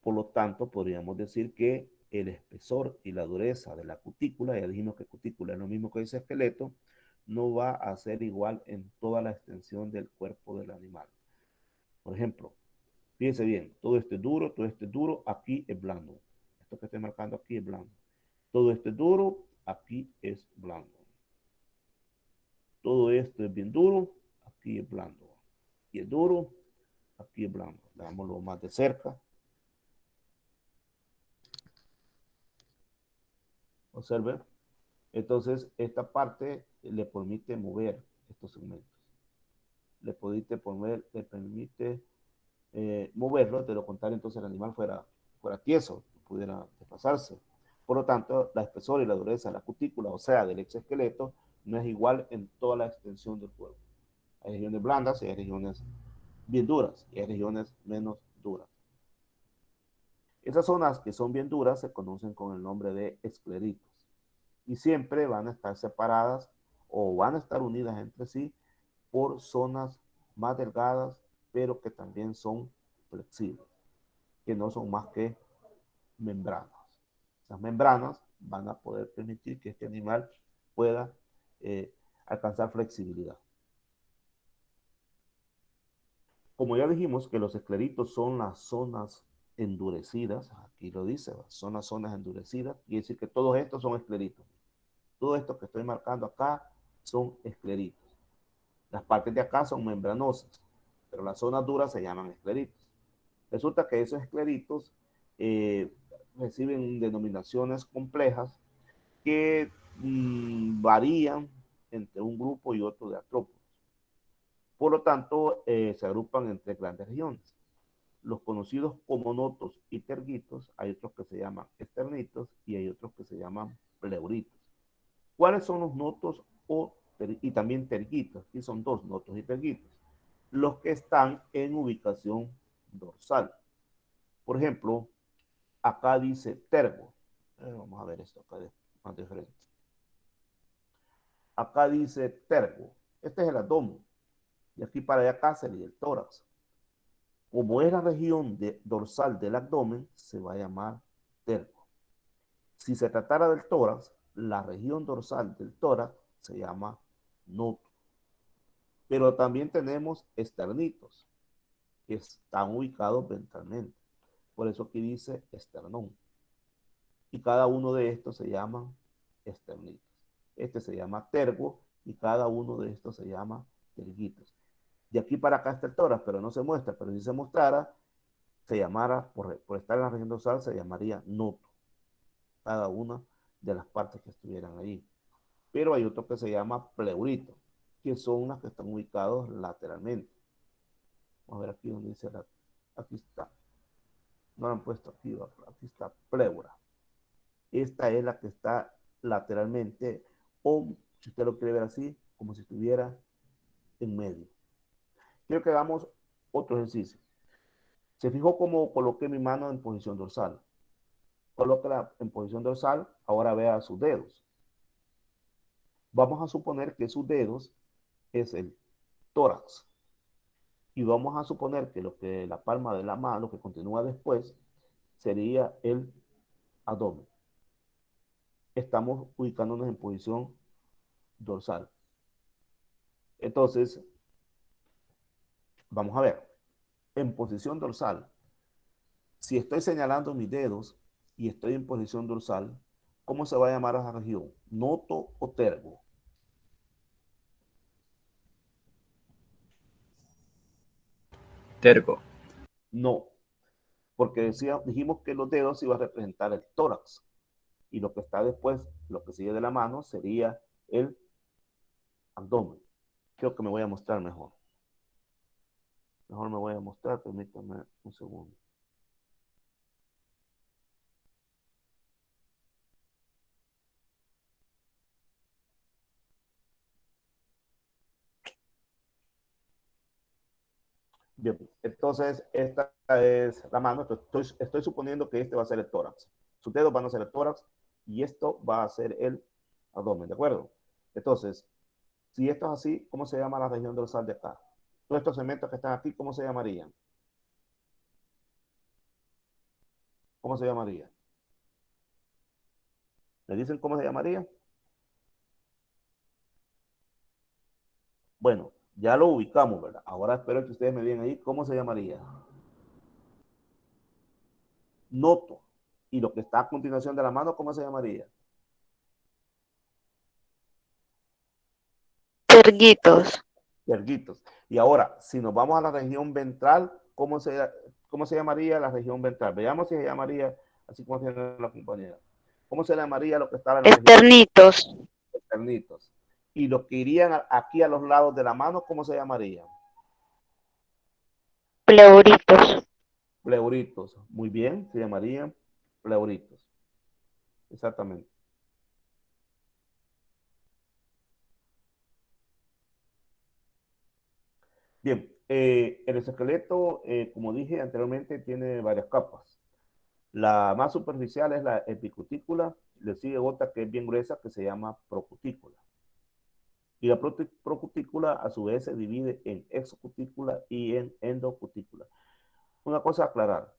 por lo tanto, podríamos decir que el espesor y la dureza de la cutícula, ya dijimos que cutícula es lo mismo que ese esqueleto, no va a ser igual en toda la extensión del cuerpo del animal. Por ejemplo, fíjense bien, todo esto es duro, aquí es blando. Esto que estoy marcando aquí es blando. Todo esto es duro, aquí es blando. Todo esto es bien duro, aquí es blando. Aquí es duro, aquí es blando. Veámoslo más de cerca. Observen. Entonces, esta parte le permite mover estos segmentos. Le permite moverlo, de lo contrario, entonces el animal fuera tieso, pudiera desplazarse. Por lo tanto, la espesor y la dureza de la cutícula, o sea, del exoesqueleto, no es igual en toda la extensión del cuerpo. Hay regiones blandas y hay regiones bien duras y hay regiones menos duras. Esas zonas que son bien duras se conocen con el nombre de escleritos y siempre van a estar separadas o van a estar unidas entre sí por zonas más delgadas, pero que también son flexibles, que no son más que membranas. Esas membranas van a poder permitir que este animal pueda alcanzar flexibilidad. Como ya dijimos que los escleritos son las zonas endurecidas, aquí lo dice, son las zonas endurecidas, quiere decir que todos estos son escleritos. Todo esto que estoy marcando acá son escleritos. Las partes de acá son membranosas, pero las zonas duras se llaman escleritos. Resulta que esos escleritos reciben denominaciones complejas que varían entre un grupo y otro de artrópodos. Por lo tanto, se agrupan en tres grandes regiones. Los conocidos como notos y tergitos, hay otros que se llaman esternitos y hay otros que se llaman pleuritos. ¿Cuáles son los notos y también tergitos? Aquí son dos, notos y tergitos. Los que están en ubicación dorsal. Por ejemplo, acá dice tergo. Vamos a ver esto acá más de frente. Acá dice tergo. Este es el abdomen. Y aquí para allá acá sería el tórax. Como es la región dorsal del abdomen, se va a llamar tergo. Si se tratara del tórax, la región dorsal del tórax se llama noto. Pero también tenemos esternitos, que están ubicados ventralmente. Por eso aquí dice esternón. Y cada uno de estos se llama esternitos. Este se llama tergo y cada uno de estos se llama tergitos. De aquí para acá está el tórax, pero no se muestra. Pero si se mostrara, se llamara, por estar en la región dorsal, se llamaría noto. Cada una de las partes que estuvieran ahí. Pero hay otro que se llama pleurito, que son las que están ubicados lateralmente. Vamos a ver aquí donde dice aquí está. No lo han puesto aquí, aquí está pleura. Esta es la que está lateralmente, o si usted lo quiere ver así, como si estuviera en medio. Quiero que hagamos otro ejercicio. Se fijó cómo coloqué mi mano en posición dorsal. colóquela en posición dorsal, ahora vea sus dedos. Vamos a suponer que sus dedos es el tórax. Y vamos a suponer que lo que la palma de la mano, lo que continúa después, sería el abdomen. Estamos ubicándonos en posición dorsal. Entonces, vamos a ver, en posición dorsal, si estoy señalando mis dedos y estoy en posición dorsal, ¿cómo se va a llamar a esa región? ¿Noto o tergo? Tergo. No, porque dijimos que los dedos iban a representar el tórax y lo que está después, lo que sigue de la mano, sería el abdomen. Creo que me voy a mostrar mejor. Mejor me voy a mostrar, permítame un segundo. Bien, entonces esta es la mano. Estoy suponiendo que este va a ser el tórax. Sus dedos van a ser el tórax y esto va a ser el abdomen, ¿de acuerdo? Entonces, si esto es así, ¿cómo se llama la región dorsal de acá? Todos estos segmentos que están aquí, ¿cómo se llamarían? ¿Cómo se llamaría? ¿Me dicen cómo se llamaría? Bueno, ya lo ubicamos, ¿verdad? Ahora espero que ustedes me digan ahí cómo se llamaría. Noto. Y lo que está a continuación de la mano, ¿cómo se llamaría? Terguitos. Erguitos. Y ahora, si nos vamos a la región ventral, cómo se llamaría la región ventral? Veamos si se llamaría, así como tiene la compañera. ¿Cómo se llamaría lo que estaba en la región Esternitos. externitos? Y los que irían aquí a los lados de la mano, ¿cómo se llamarían? Pleuritos. Pleuritos. Muy bien, se llamarían pleuritos. Exactamente. Bien, el esqueleto, como dije anteriormente, tiene varias capas. La más superficial es la epicutícula, le sigue otra que es bien gruesa que se llama procutícula. Y la procutícula a su vez se divide en exocutícula y en endocutícula. Una cosa a aclarar,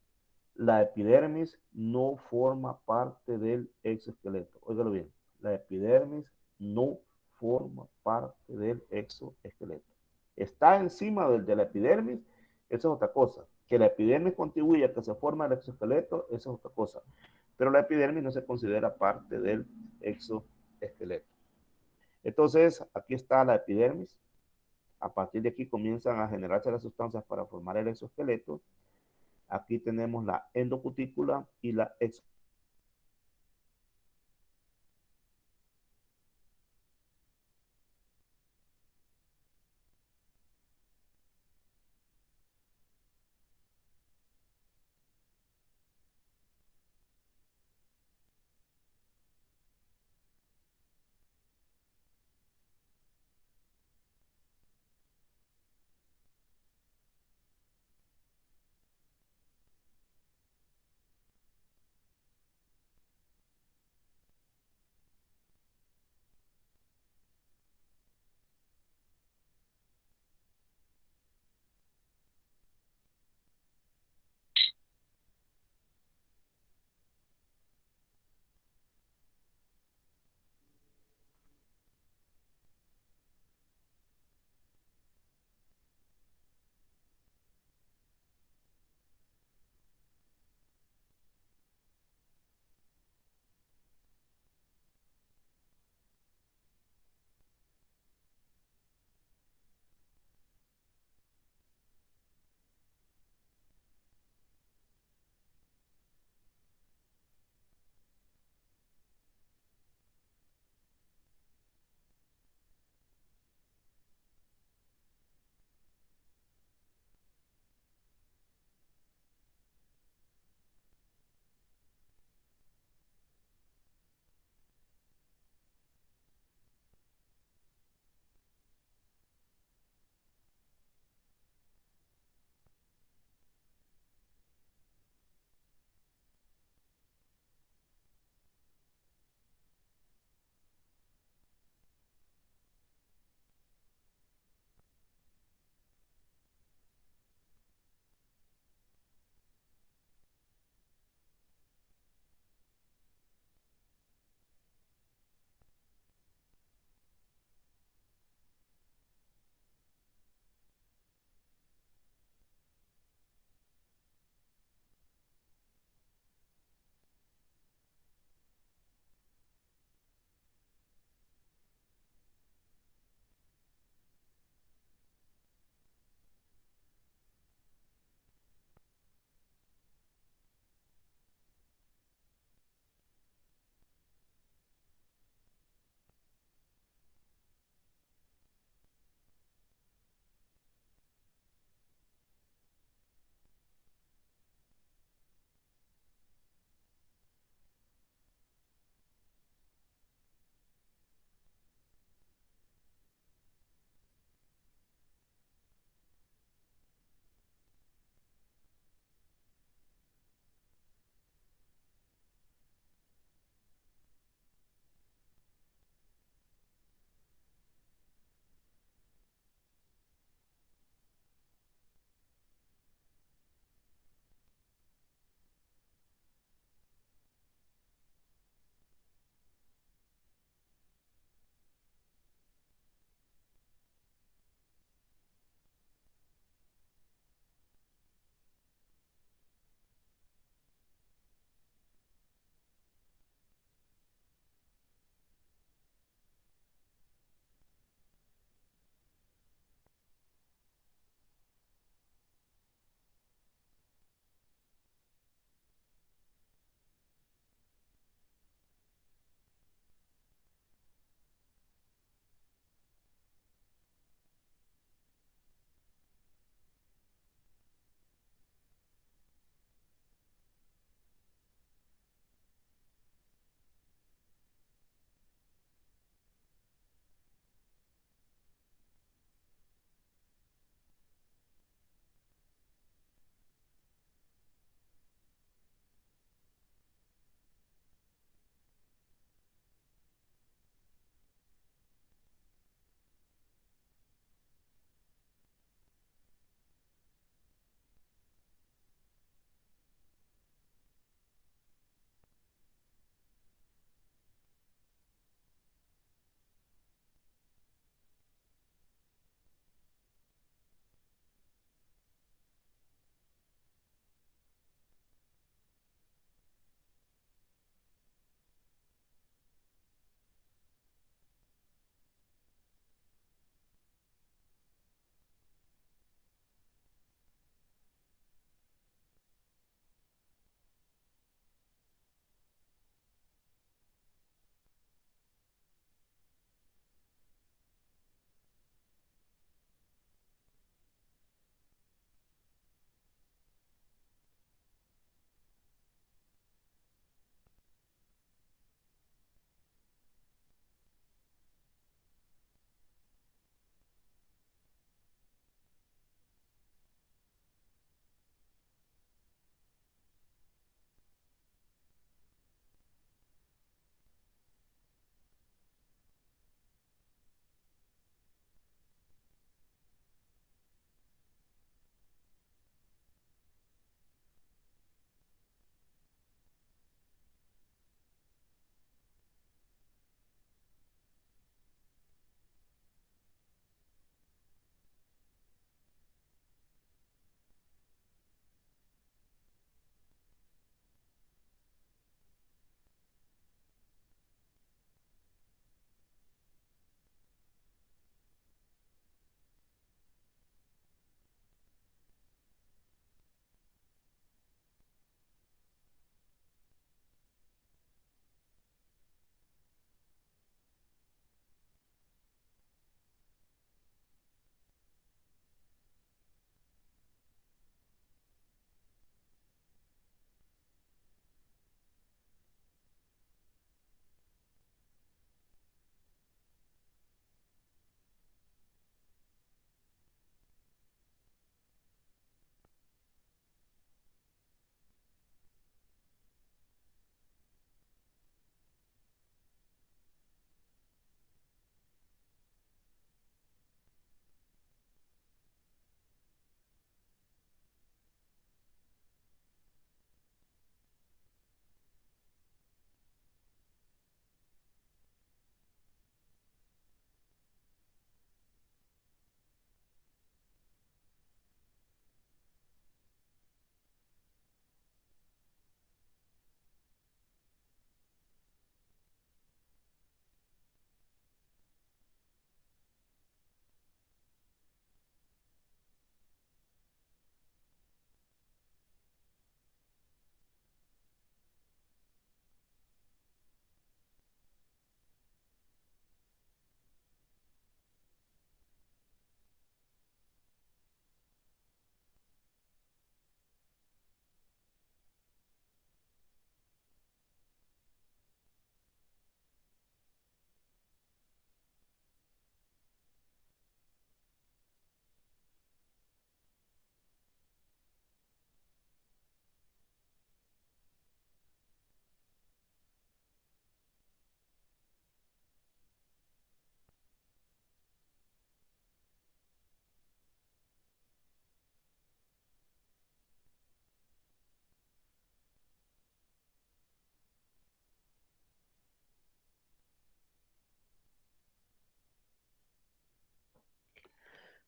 la epidermis no forma parte del exoesqueleto. Óigalo bien, la epidermis no forma parte del exoesqueleto. Está encima de la epidermis, eso es otra cosa. Que la epidermis contribuye a que se forme el exoesqueleto, eso es otra cosa. Pero la epidermis no se considera parte del exoesqueleto. Entonces, aquí está la epidermis. A partir de aquí comienzan a generarse las sustancias para formar el exoesqueleto. Aquí tenemos la endocutícula y la exocutícula.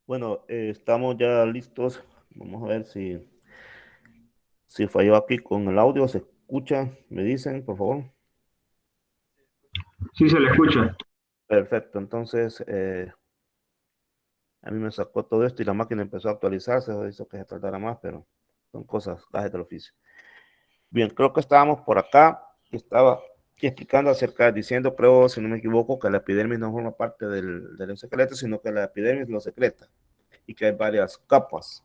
Bueno, estamos ya listos. Vamos a ver si falló aquí con el audio. ¿Se escucha? Me dicen, por favor. Sí, se le escucha. Perfecto. Entonces, a mí me sacó todo esto y la máquina empezó a actualizarse. Hizo que se tardara más, pero son cosas, gajes del oficio. Bien, creo que estábamos por acá. Estaba explicando acerca, diciendo, creo, si no me equivoco, que la epidermis no forma parte del esqueleto, sino que la epidermis lo secreta y que hay varias capas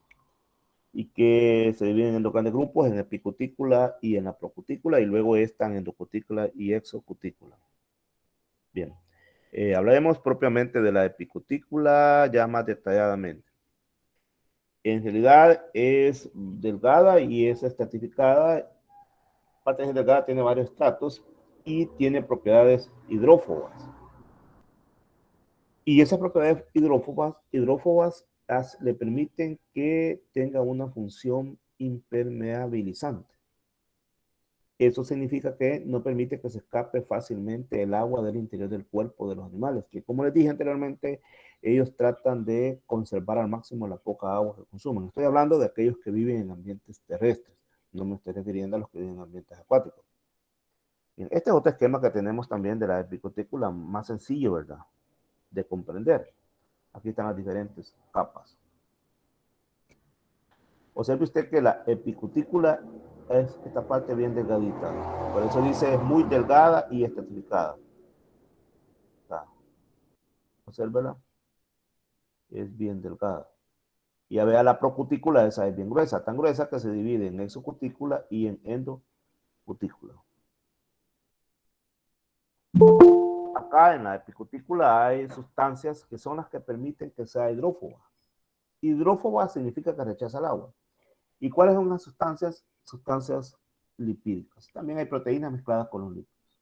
y que se dividen en dos grandes grupos, en epicutícula y en la procutícula, y luego están endocutícula y exocutícula. Bien, hablaremos propiamente de la epicutícula ya más detalladamente. En realidad es delgada y es estratificada. Parte de delgada tiene varios estratos y tiene propiedades hidrófobas. Y esas propiedades hidrófobas le permiten que tenga una función impermeabilizante. Eso significa que no permite que se escape fácilmente el agua del interior del cuerpo de los animales, que como les dije anteriormente, ellos tratan de conservar al máximo la poca agua que consumen. Estoy hablando de aquellos que viven en ambientes terrestres, no me estoy refiriendo a los que viven en ambientes acuáticos. Bien, este es otro esquema que tenemos también de la epicutícula, más sencillo, ¿verdad?, de comprender. Aquí están las diferentes capas. Observe usted que la epicutícula es esta parte bien delgadita. Por eso dice es muy delgada y estratificada. Obsérvela. Es bien delgada. Y ya vea la procutícula, esa es bien gruesa. Tan gruesa que se divide en exocutícula y en endocutícula. Acá en la epicutícula hay sustancias que son las que permiten que sea hidrófoba. Hidrófoba significa que rechaza el agua. ¿Y cuáles son las sustancias? Sustancias lipídicas. También hay proteínas mezcladas con los lípidos.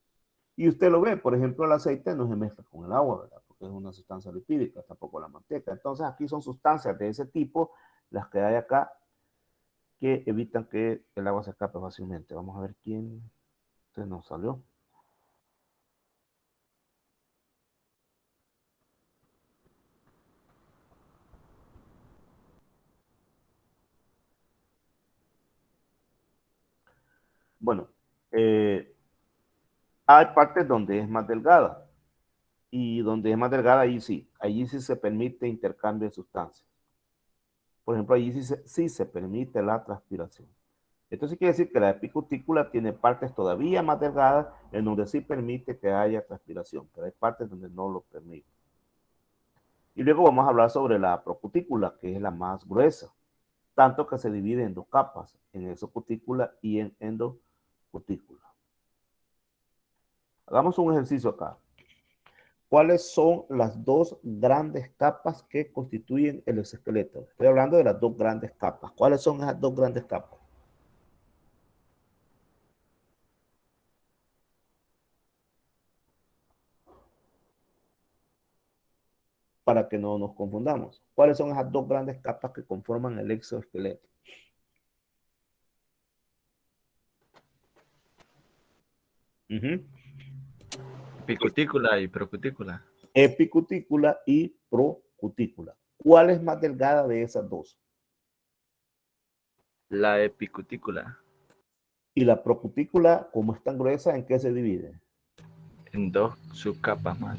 Y usted lo ve, por ejemplo, el aceite no se mezcla con el agua, ¿verdad? Porque es una sustancia lipídica, tampoco la manteca. Entonces aquí son sustancias de ese tipo, las que hay acá, que evitan que el agua se escape fácilmente. Vamos a ver quién se nos salió. Bueno, hay partes donde es más delgada. Y donde es más delgada, allí sí se permite intercambio de sustancias. Por ejemplo, allí sí se permite la transpiración. Esto sí quiere decir que la epicutícula tiene partes todavía más delgadas en donde sí permite que haya transpiración, pero hay partes donde no lo permite. Y luego vamos a hablar sobre la procutícula, que es la más gruesa, tanto que se divide en dos capas, en exocutícula y en endocutícula. Hagamos un ejercicio acá. ¿Cuáles son las dos grandes capas que constituyen el exoesqueleto? Estoy hablando de las dos grandes capas. ¿Cuáles son esas dos grandes capas? Para que no nos confundamos. ¿Cuáles son esas dos grandes capas que conforman el exoesqueleto? Epicutícula y procutícula. Epicutícula y procutícula. ¿Cuál es más delgada de esas dos? La epicutícula. Y la procutícula, como es tan gruesa, ¿en qué se divide? En dos subcapas más.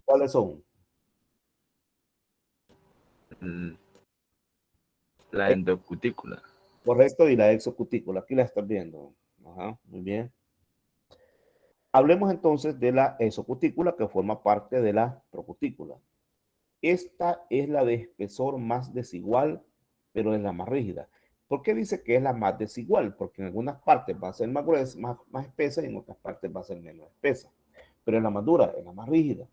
¿Cuáles son? La endocutícula. Correcto, y la exocutícula. Aquí la estás viendo. Ajá, muy bien. Hablemos entonces de la exocutícula, que forma parte de la procutícula. Esta es la de espesor más desigual, pero es la más rígida. ¿Por qué dice que es la más desigual? Porque en algunas partes va a ser más gruesa, más espesa, y en otras partes va a ser menos espesa. Pero es la más dura, es la más rígida.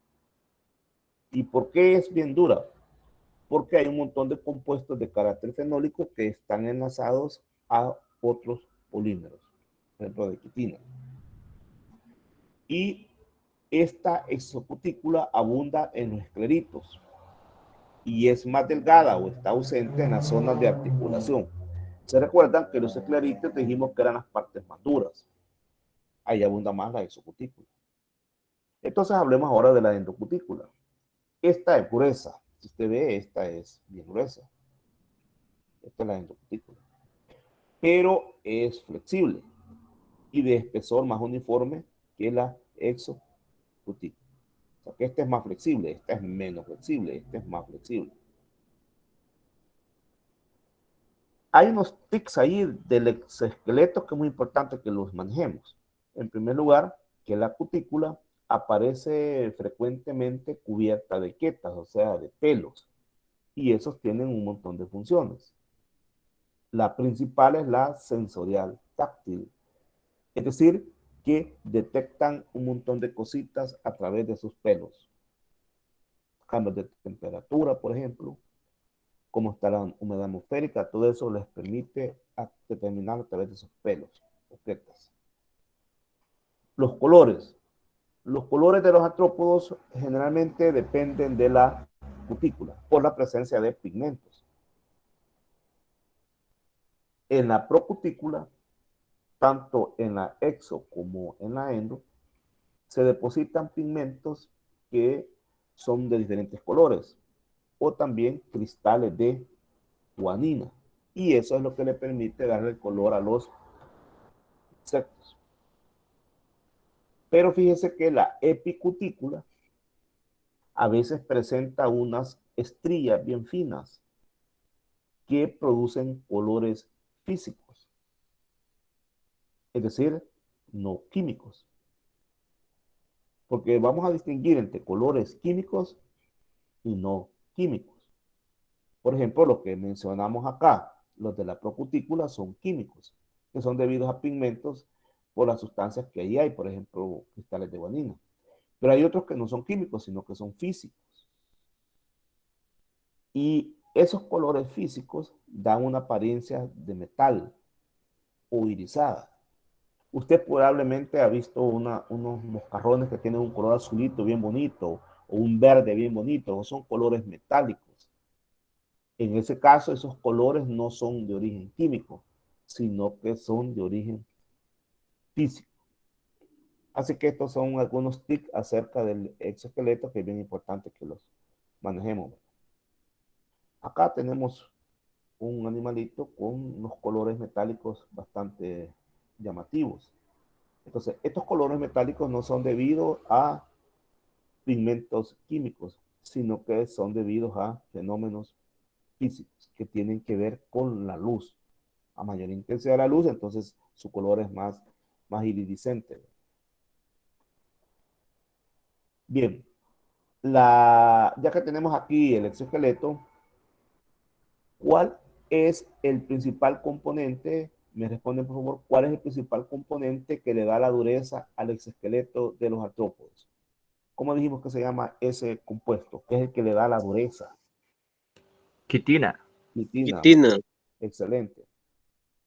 ¿Y por qué es bien dura? Porque hay un montón de compuestos de carácter fenólico que están enlazados a otros polímeros, por ejemplo, de quitina. Y esta exocutícula abunda en los escleritos y es más delgada o está ausente en las zonas de articulación. Se recuerdan que los escleritos dijimos que eran las partes más duras. Ahí abunda más la exocutícula. Entonces hablemos ahora de la endocutícula. Esta es gruesa, Si usted ve, esta es bien gruesa. Esta es la endocutícula. Pero es flexible y de espesor más uniforme que la exocutícula. O sea que esta es más flexible, esta es menos flexible, esta es más flexible. Hay unos tics ahí del exoesqueleto que es muy importante que los manejemos. En primer lugar, que la cutícula aparece frecuentemente cubierta de quetas, o sea, de pelos. Y esos tienen un montón de funciones. La principal es la sensorial táctil. Es decir, que detectan un montón de cositas a través de sus pelos. Cambios de temperatura, por ejemplo, cómo está la humedad atmosférica, todo eso les permite determinar a través de sus pelos o quetas. Los colores. Los colores de los artrópodos generalmente dependen de la cutícula por la presencia de pigmentos. En la procutícula, tanto en la exo como en la endo, se depositan pigmentos que son de diferentes colores o también cristales de guanina. Y eso es lo que le permite darle el color a los insectos. Pero fíjese que la epicutícula a veces presenta unas estrías bien finas que producen colores físicos, es decir, no químicos. Porque vamos a distinguir entre colores químicos y no químicos. Por ejemplo, los que mencionamos acá, los de la procutícula son químicos, que son debidos a pigmentos por las sustancias que ahí hay, por ejemplo, cristales de guanina. Pero hay otros que no son químicos, sino que son físicos. Y esos colores físicos dan una apariencia de metal o irisada. Usted probablemente ha visto unos moscarrones que tienen un color azulito bien bonito o un verde bien bonito, o son colores metálicos. En ese caso, esos colores no son de origen químico, sino que son de origen físico. Así que estos son algunos tips acerca del exoesqueleto que es bien importante que los manejemos. Acá tenemos un animalito con unos colores metálicos bastante llamativos. Entonces, estos colores metálicos no son debidos a pigmentos químicos, sino que son debidos a fenómenos físicos que tienen que ver con la luz. A mayor intensidad de la luz, entonces su color es más iridiscente. Bien, ya que tenemos aquí el exoesqueleto, ¿cuál es el principal componente? Me responden, por favor, ¿cuál es el principal componente que le da la dureza al exoesqueleto de los artrópodos? ¿Cómo dijimos que se llama ese compuesto? ¿Qué es el que le da la dureza? Quitina. Quitina. Quitina. Excelente.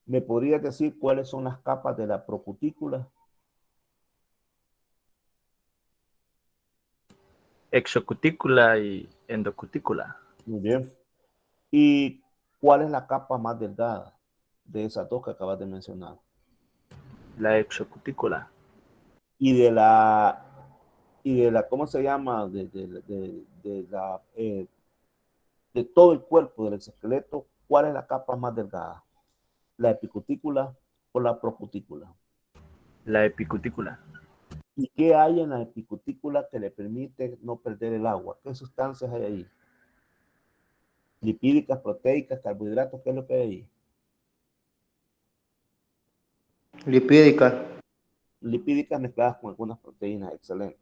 ¿Me podrías decir cuáles son las capas de la procutícula? Exocutícula y endocutícula. Muy bien. ¿Y cuál es la capa más delgada de esas dos que acabas de mencionar? La exocutícula. Y de la, ¿cómo se llama? De todo el cuerpo del exoesqueleto, ¿cuál es la capa más delgada? ¿La epicutícula o la procutícula? La epicutícula. ¿Y qué hay en la epicutícula que le permite no perder el agua? ¿Qué sustancias hay ahí? Lipídicas, proteicas, carbohidratos, ¿qué es lo que hay ahí? Lipídica. Lipídicas mezcladas con algunas proteínas, excelente.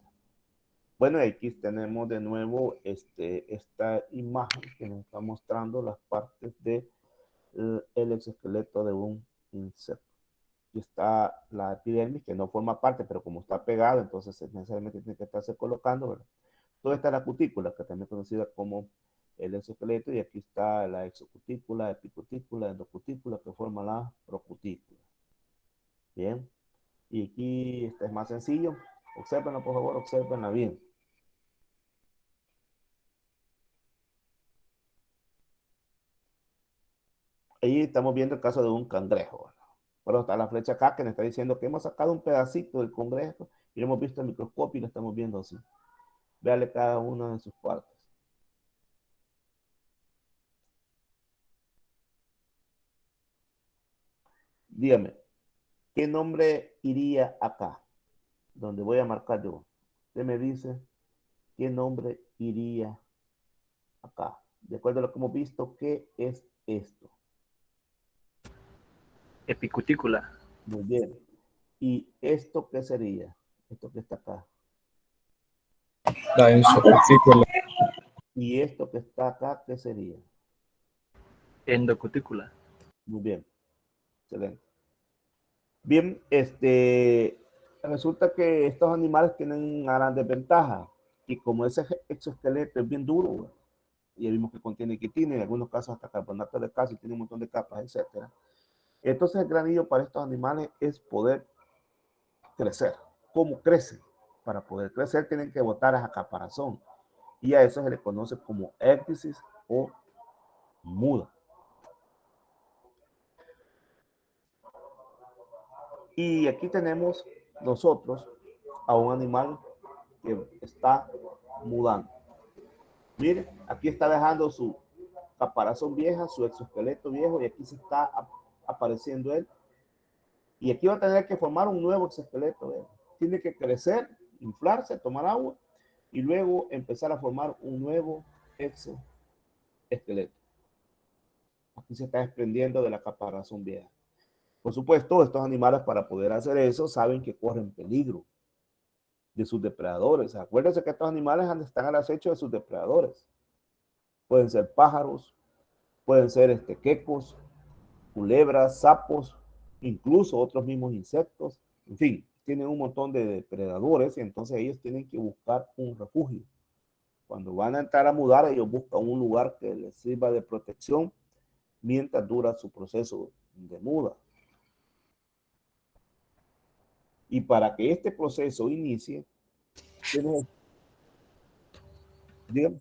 Bueno, aquí tenemos de nuevo esta imagen que nos está mostrando las partes del exoesqueleto de un insecto. Aquí está la epidermis, que no forma parte, pero como está pegado, entonces necesariamente tiene que estarse colocando, ¿verdad? Toda esta es la cutícula, que también es conocida como el exoesqueleto, y aquí está la exocutícula, epicutícula, endocutícula, que forma la procutícula. Bien, y aquí este es más sencillo. Obsérvenlo, por favor, obsérvenla bien. Ahí estamos viendo el caso de un cangrejo. Bueno, está la flecha acá que nos está diciendo que hemos sacado un pedacito del cangrejo y lo hemos visto en el microscopio y lo estamos viendo así. Véale cada una de sus partes. dígame, ¿qué nombre iría acá? Donde voy a marcar yo. Usted me dice qué nombre iría acá. De acuerdo a lo que hemos visto, ¿qué es esto? Epicutícula. Muy bien. ¿Y esto qué sería? Esto que está acá. La isocutícula. ¿Y esto que está acá qué sería? Endocutícula. Muy bien. Excelente. Bien, resulta que estos animales tienen una gran desventaja. Y como ese exoesqueleto es bien duro, ya vimos que contiene quitina, en algunos casos hasta carbonato de calcio, tiene un montón de capas, etcétera. Entonces el granillo para estos animales es poder crecer. ¿Cómo crecen? Para poder crecer tienen que botar a caparazón. Y a eso se le conoce como ecdysis o muda. Y aquí tenemos nosotros a un animal que está mudando. Mire, aquí está dejando su caparazón vieja, su exoesqueleto viejo, y aquí se está apareciendo él. Y aquí va a tener que formar un nuevo exoesqueleto. Tiene que crecer, inflarse, tomar agua, y luego empezar a formar un nuevo exoesqueleto. Aquí se está desprendiendo de la caparazón vieja. Por supuesto, estos animales para poder hacer eso saben que corren peligro de sus depredadores. Acuérdense que estos animales están al acecho de sus depredadores. Pueden ser pájaros, pueden ser quecos, culebras, sapos, incluso otros mismos insectos. En fin, tienen un montón de depredadores y entonces ellos tienen que buscar un refugio. Cuando van a entrar a mudar, ellos buscan un lugar que les sirva de protección mientras dura su proceso de muda. Y para que este proceso inicie, dígame,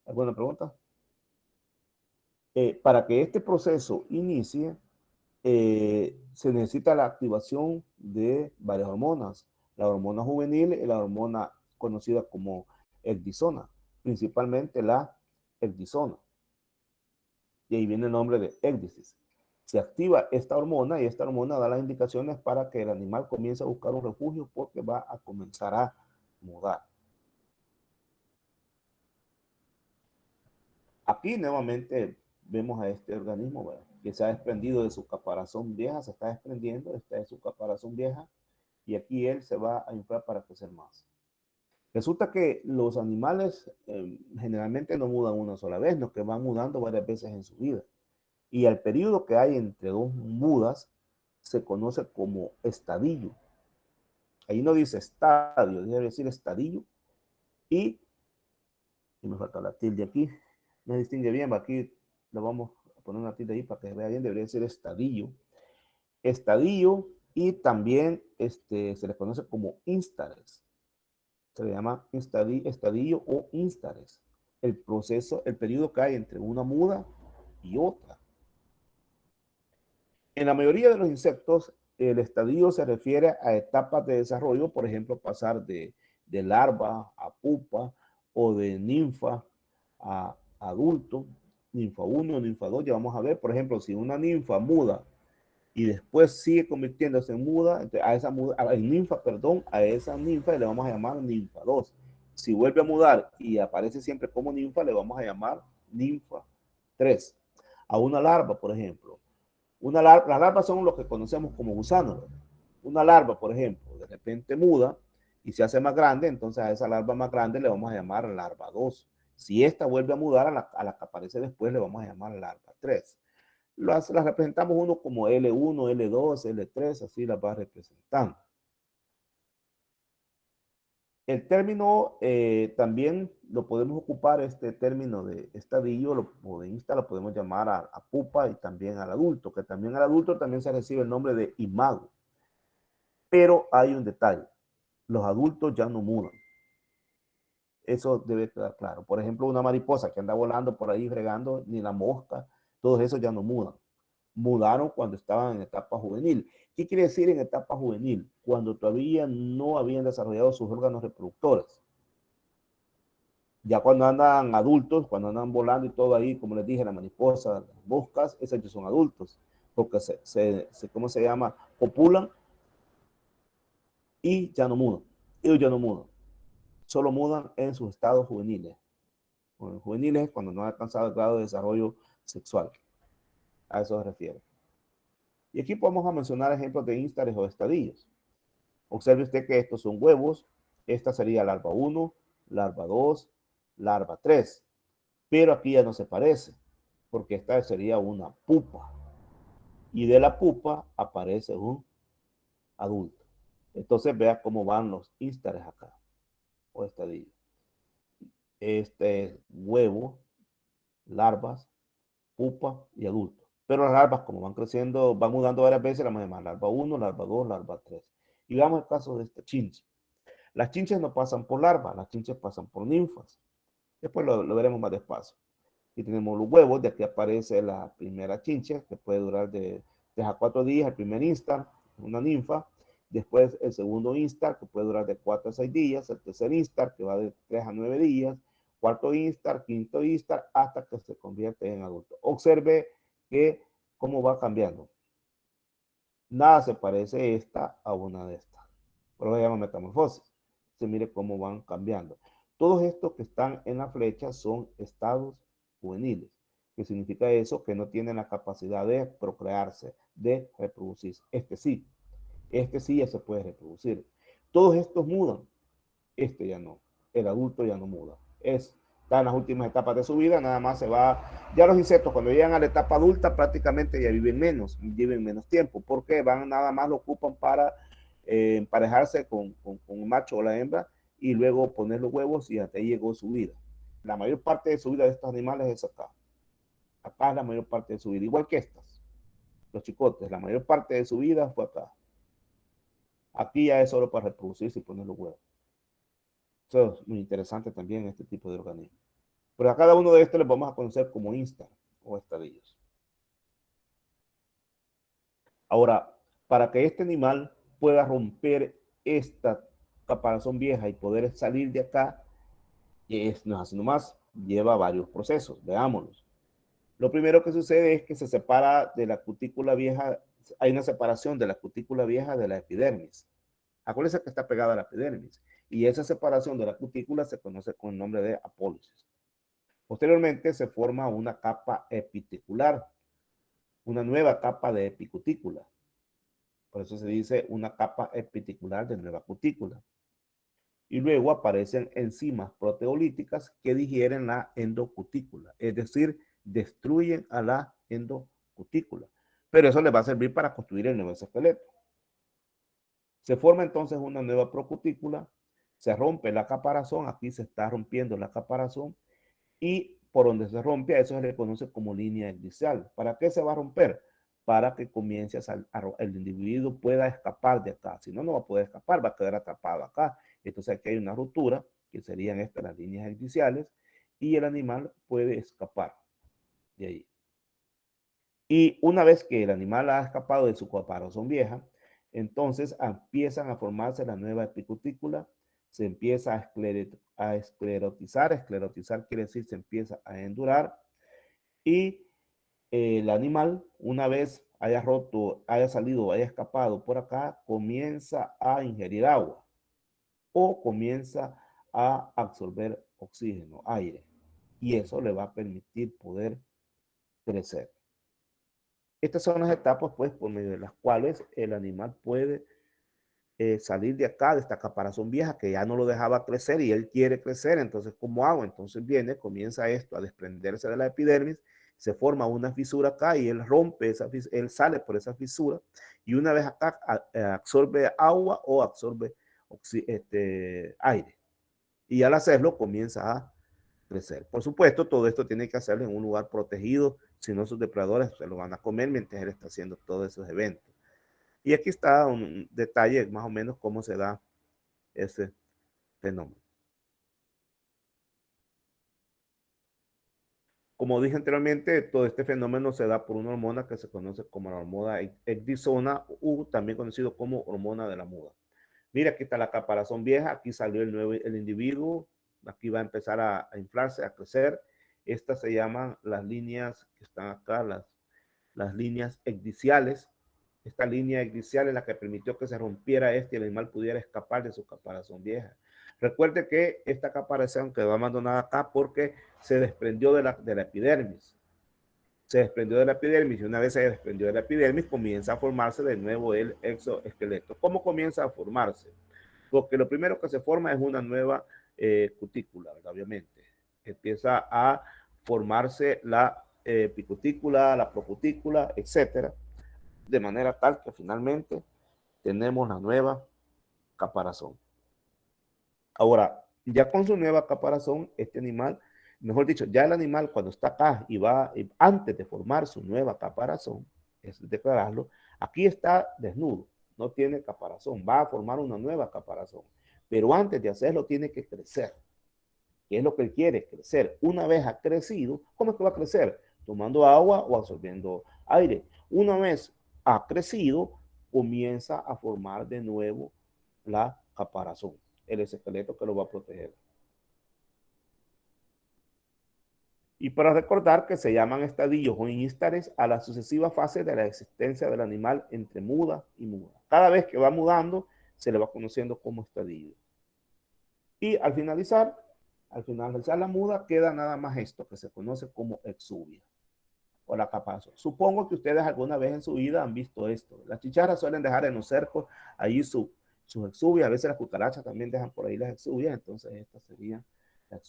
¿alguna pregunta? Para que este proceso inicie, se necesita la activación de varias hormonas. La hormona juvenil y la hormona conocida como ecdisona, principalmente la ecdisona. Y ahí viene el nombre de ecdysis. Se activa esta hormona y esta hormona da las indicaciones para que el animal comience a buscar un refugio porque va a comenzar a mudar. Aquí nuevamente vemos a este organismo, ¿verdad?, que se ha desprendido de su caparazón vieja, se está desprendiendo, esta es su caparazón vieja, y aquí él se va a inflar para crecer más. Resulta que los animales generalmente no mudan una sola vez, no, que van mudando varias veces en su vida. Y el periodo que hay entre dos mudas se conoce como estadio. Ahí no dice estadio, debe decir estadio. Y me falta la tilde aquí. No distingue bien, aquí lo vamos a poner una tilde ahí para que se vea bien, debería ser estadio. Estadio, y también se les conoce como instares. Se le llama estadio o instares. El proceso, el periodo que hay entre una muda y otra. En la mayoría de los insectos, el estadio se refiere a etapas de desarrollo, por ejemplo, pasar de larva a pupa o de ninfa a adulto, ninfa 1, ninfa 2, ya vamos a ver, por ejemplo, si una ninfa muda y después sigue convirtiéndose en muda, a esa ninfa le vamos a llamar ninfa 2. Si vuelve a mudar y aparece siempre como ninfa, le vamos a llamar ninfa 3. A una larva, por ejemplo. Las larvas son lo que conocemos como gusanos. Una larva, por ejemplo, de repente muda y se hace más grande, entonces a esa larva más grande le vamos a llamar larva 2. Si esta vuelve a mudar a la que aparece después, le vamos a llamar larva 3. Las representamos uno como L1, L2, L3, así las va representando. El término también lo podemos ocupar, este término de estadio o de insta, lo podemos llamar a pupa y también al adulto, que también al adulto también se recibe el nombre de imago. Pero hay un detalle, los adultos ya no mudan. Eso debe quedar claro. Por ejemplo, una mariposa que anda volando por ahí fregando, ni la mosca, todos esos ya no mudan. Mudaron cuando estaban en etapa juvenil. ¿Qué quiere decir en etapa juvenil? Cuando todavía no habían desarrollado sus órganos reproductores. Ya cuando andan adultos, cuando andan volando y todo ahí, como les dije, la mariposa, las moscas, esas ya son adultos. porque ¿cómo se llama? Copulan y ya no mudan. Ellos ya no mudan. Solo mudan en sus estados juveniles. Bueno, juveniles es cuando no ha alcanzado el grado de desarrollo sexual. A eso se refiere. Y aquí vamos a mencionar ejemplos de instares o estadios. Observe usted que estos son huevos. Esta sería larva 1, larva 2, larva 3. Pero aquí ya no se parece, porque esta sería una pupa. Y de la pupa aparece un adulto. Entonces vea cómo van los instares acá, o estadios. Este es huevo, larvas, pupa y adulto. Pero las larvas, como van creciendo, van mudando varias veces, la vamos a llamar larva 1, larva 2, larva 3. Y veamos el caso de esta chinche. Las chinches no pasan por larvas, las chinches pasan por ninfas. Después lo veremos más despacio. Aquí tenemos los huevos, de aquí aparece la primera chinche, que puede durar de 3 a 4 días, el primer instar, una ninfa. Después el segundo instar, que puede durar de 4 a 6 días. El tercer instar, que va de 3 a 9 días. Cuarto instar, quinto instar, hasta que se convierte en adulto. Observe que cómo va cambiando. Nada se parece esta a una de estas. Por eso se llama metamorfosis. Se mire cómo van cambiando. Todos estos que están en la flecha son estados juveniles. ¿Qué significa eso? Que no tienen la capacidad de procrearse, de reproducirse. Este sí ya se puede reproducir. Todos estos mudan. Este ya no. El adulto ya no muda. Está en las últimas etapas de su vida, nada más se va. Ya los insectos cuando llegan a la etapa adulta prácticamente ya viven menos tiempo, porque nada más lo ocupan para emparejarse con el macho o la hembra y luego poner los huevos y hasta ahí llegó su vida. La mayor parte de su vida de estos animales es acá. Acá es la mayor parte de su vida, igual que estas. Los chicotes, la mayor parte de su vida fue acá. Aquí ya es solo para reproducirse y poner los huevos. Eso es muy interesante también este tipo de organismos. Pero a cada uno de estos les vamos a conocer como instar o estadios. Ahora, para que este animal pueda romper esta caparazón vieja y poder salir de acá, no es así nomás, lleva varios procesos. Veámoslos. Lo primero que sucede es que se separa de la cutícula vieja, hay una separación de la cutícula vieja de la epidermis. Acuérdense que está pegada a la epidermis. Y esa separación de la cutícula se conoce con el nombre de apólisis. Posteriormente se forma una capa epiticular, una nueva capa de epicutícula. Por eso se dice una capa epiticular de nueva cutícula. Y luego aparecen enzimas proteolíticas que digieren la endocutícula, es decir, destruyen a la endocutícula. Pero eso les va a servir para construir el nuevo esqueleto. Se forma entonces una nueva procutícula, se rompe la caparazón, aquí se está rompiendo la caparazón, y por donde se rompe, a eso se le conoce como línea ecdicial. ¿Para qué se va a romper? Para que comience el individuo pueda escapar de acá. Si no, no va a poder escapar, va a quedar atrapado acá. Entonces aquí hay una ruptura, que serían estas las líneas ecdiciales, y el animal puede escapar de ahí. Y una vez que el animal ha escapado de su caparazón vieja, entonces empiezan a formarse la nueva epicutícula, se empieza a esclerotizar. Esclerotizar quiere decir se empieza a endurar, y el animal, una vez haya roto, haya salido, haya escapado por acá, comienza a ingerir agua o comienza a absorber oxígeno, aire, y eso le va a permitir poder crecer. Estas son las etapas, pues, por medio de las cuales el animal puede salir de acá, de esta caparazón vieja que ya no lo dejaba crecer y él quiere crecer. Entonces, ¿cómo hago? Entonces comienza esto a desprenderse de la epidermis, se forma una fisura acá y él rompe él sale por esa fisura, y una vez acá absorbe agua o absorbe aire. Y al hacerlo comienza a crecer. Por supuesto, todo esto tiene que hacerlo en un lugar protegido, si no sus depredadores se lo van a comer mientras él está haciendo todos esos eventos. Y aquí está un detalle más o menos cómo se da ese fenómeno. Como dije anteriormente, todo este fenómeno se da por una hormona que se conoce como la hormona ecdisona, o también conocido como hormona de la muda. Mira, aquí está la caparazón vieja, aquí salió el individuo, aquí va a empezar a inflarse, a crecer. Estas se llaman las líneas que están acá, las líneas ecdiciales. Esta línea ecdicial es la que permitió que se rompiera y el animal pudiera escapar de su caparazón vieja. Recuerde que esta caparazón quedó abandonada acá porque se desprendió de la epidermis. Se desprendió de la epidermis y una vez se desprendió de la epidermis comienza a formarse de nuevo el exoesqueleto. ¿Cómo comienza a formarse? Porque lo primero que se forma es una nueva cutícula, obviamente. Empieza a formarse la epicutícula, la procutícula, etcétera, de manera tal que finalmente tenemos la nueva caparazón. Ahora, ya con su nueva caparazón, este animal, mejor dicho, ya el animal cuando está acá y va, antes de formar su nueva caparazón, es declararlo, aquí está desnudo, no tiene caparazón, va a formar una nueva caparazón, pero antes de hacerlo tiene que crecer, que es lo que él quiere, crecer. Una vez ha crecido, ¿cómo es que va a crecer? Tomando agua o absorbiendo aire. Una vez ha crecido, comienza a formar de nuevo la caparazón, el esqueleto que lo va a proteger. Y para recordar que se llaman estadios o instares a la sucesiva fase de la existencia del animal entre muda y muda. Cada vez que va mudando, se le va conociendo como estadio. Y al finalizar la muda, queda nada más esto que se conoce como exuvia o la caparazón. Supongo que ustedes alguna vez en su vida han visto esto. Las chicharras suelen dejar en los cercos ahí sus exuvias. A veces las cucarachas también dejan por ahí las exuvias. Entonces estas serían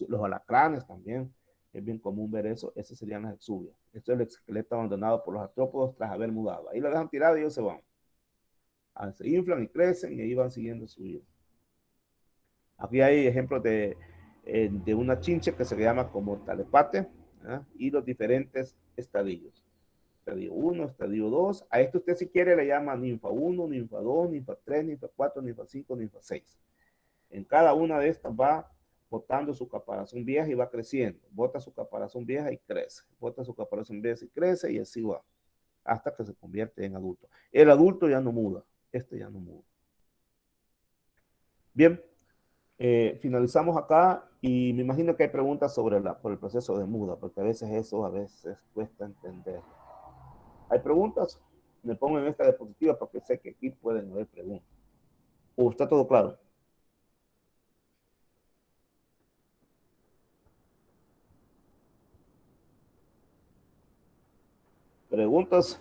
los alacranes también. Es bien común ver eso. Esas serían las exuvias. Esto es el esqueleto abandonado por los artrópodos tras haber mudado. Ahí lo dejan tirado y ellos se van. Se inflan y crecen y ahí van siguiendo su vida. Aquí hay ejemplos de una chinche que se llama como talepate, ¿eh? Y los diferentes estadios. Estadio 1, estadio 2. A esto usted si quiere le llama ninfa 1, ninfa 2, ninfa 3, ninfa 4, ninfa 5, ninfa 6. En cada una de estas va botando su caparazón vieja y va creciendo. Bota su caparazón vieja y crece. Bota su caparazón vieja y crece y así va. Hasta que se convierte en adulto. El adulto ya no muda. Este ya no muda. Bien. Finalizamos acá y me imagino que hay preguntas por el proceso de muda, porque a veces cuesta entender. ¿Hay preguntas? Me pongo en esta diapositiva porque sé que aquí pueden haber preguntas. ¿O está todo claro? ¿Preguntas?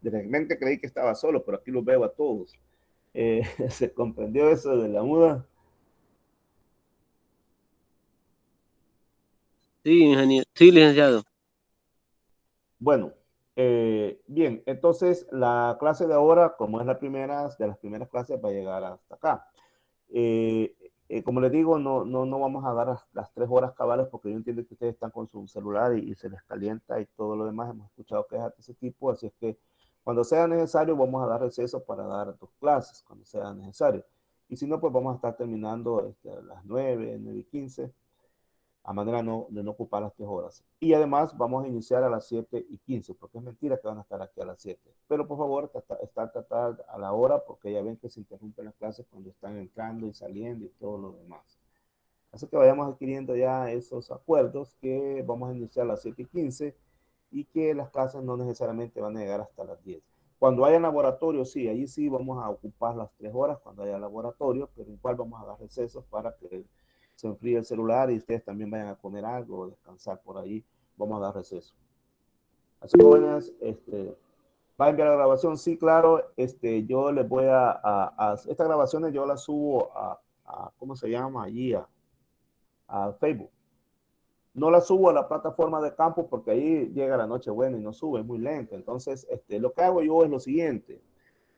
De repente creí que estaba solo, pero aquí los veo a todos. ¿Se comprendió eso de la muda? Sí, ingeniero. Sí, licenciado. Bueno, bien, entonces la clase de ahora, como es de las primeras clases, va a llegar hasta acá. Como les digo, no vamos a dar las 3 horas cabales porque yo entiendo que ustedes están con su celular y se les calienta y todo lo demás. Hemos escuchado quejas de ese tipo, así es que cuando sea necesario vamos a dar receso para dar 2 clases, cuando sea necesario. Y si no, pues vamos a estar terminando a las 9:15, a manera de no ocupar las 3 horas. Y además vamos a iniciar a las 7:15, porque es mentira que van a estar aquí a las 7. Pero por favor, tratar a la hora, porque ya ven que se interrumpen las clases cuando están entrando y saliendo y todo lo demás. Así que vayamos adquiriendo ya esos acuerdos, que vamos a iniciar a las 7:15 y que las clases no necesariamente van a llegar hasta las 10. Cuando haya laboratorio, sí, allí sí vamos a ocupar las 3 horas cuando haya laboratorio, pero igual vamos a dar recesos para que se enfríe el celular y ustedes también vayan a comer algo o descansar por ahí. Vamos a dar receso. Así que jóvenes, ¿va a enviar la grabación? Sí, claro. Yo les voy estas grabaciones yo las subo a ¿cómo se llama? Allí a Facebook. No las subo a la plataforma de campo porque ahí llega la noche buena y no sube, es muy lento. Entonces, lo que hago yo es lo siguiente.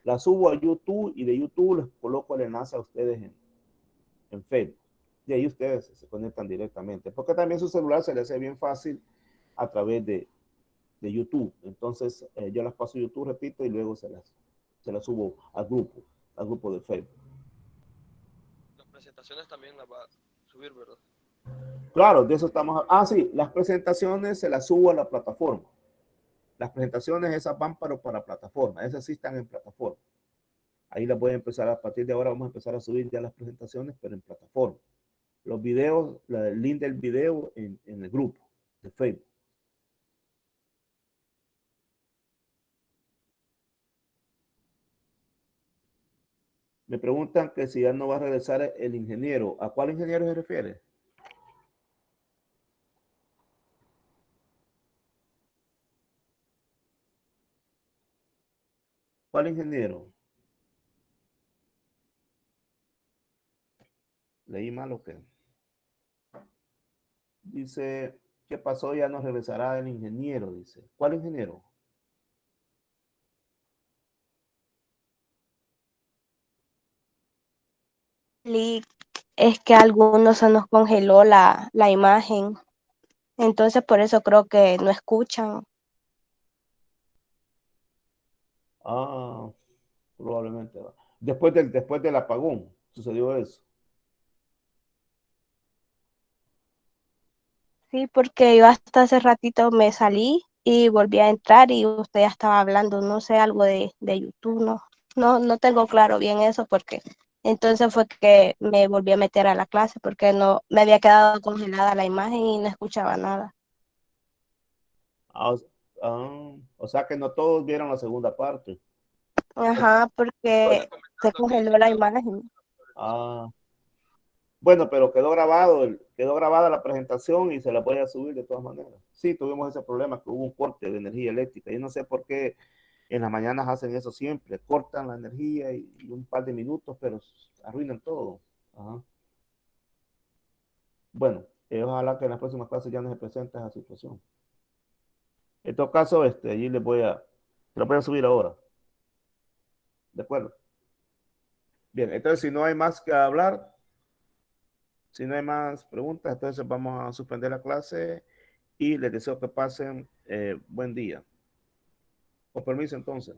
La subo a YouTube y de YouTube les coloco el enlace a ustedes en Facebook. Y ahí ustedes se conectan directamente. Porque también su celular se les hace bien fácil a través de YouTube. Entonces, yo las paso a YouTube, repito, y luego se las subo al grupo de Facebook. Las presentaciones también las va a subir, ¿verdad? Claro, de eso estamos. Sí, las presentaciones se las subo a la plataforma. Las presentaciones esas van para plataforma. Esas sí están en plataforma. Ahí la voy a empezar, a partir de ahora vamos a empezar a subir ya las presentaciones, pero en plataforma. Los videos, el link del video en el grupo de Facebook. Me preguntan que si ya no va a regresar el ingeniero. ¿A cuál ingeniero se refiere? ¿Cuál ingeniero? ¿Leí mal o qué? Dice, ¿qué pasó? Ya no regresará el ingeniero, dice. ¿Cuál ingeniero? Es que a algunos se nos congeló la imagen, entonces por eso creo que no escuchan. Ah, probablemente. Después del apagón sucedió eso. Sí, porque yo hasta hace ratito me salí y volví a entrar y usted ya estaba hablando, no sé, algo de YouTube, no tengo claro bien eso porque entonces fue que me volví a meter a la clase porque no me había quedado congelada la imagen y no escuchaba nada. Ah, o sea que no todos vieron la segunda parte. Ajá, porque se congeló la imagen. Ah, bueno, pero quedó grabada la presentación y se la puede subir de todas maneras. Sí, tuvimos ese problema, que hubo un corte de energía eléctrica. Yo no sé por qué en las mañanas hacen eso siempre, cortan la energía y un par de minutos, pero arruinan todo. Ajá. Bueno, ojalá que en las próximas clases ya no se presente esa situación. En todo caso, allí les voy a subir ahora. ¿De acuerdo? Bien, entonces si no hay más que hablar, si no hay más preguntas, entonces vamos a suspender la clase y les deseo que pasen buen día. Con permiso entonces.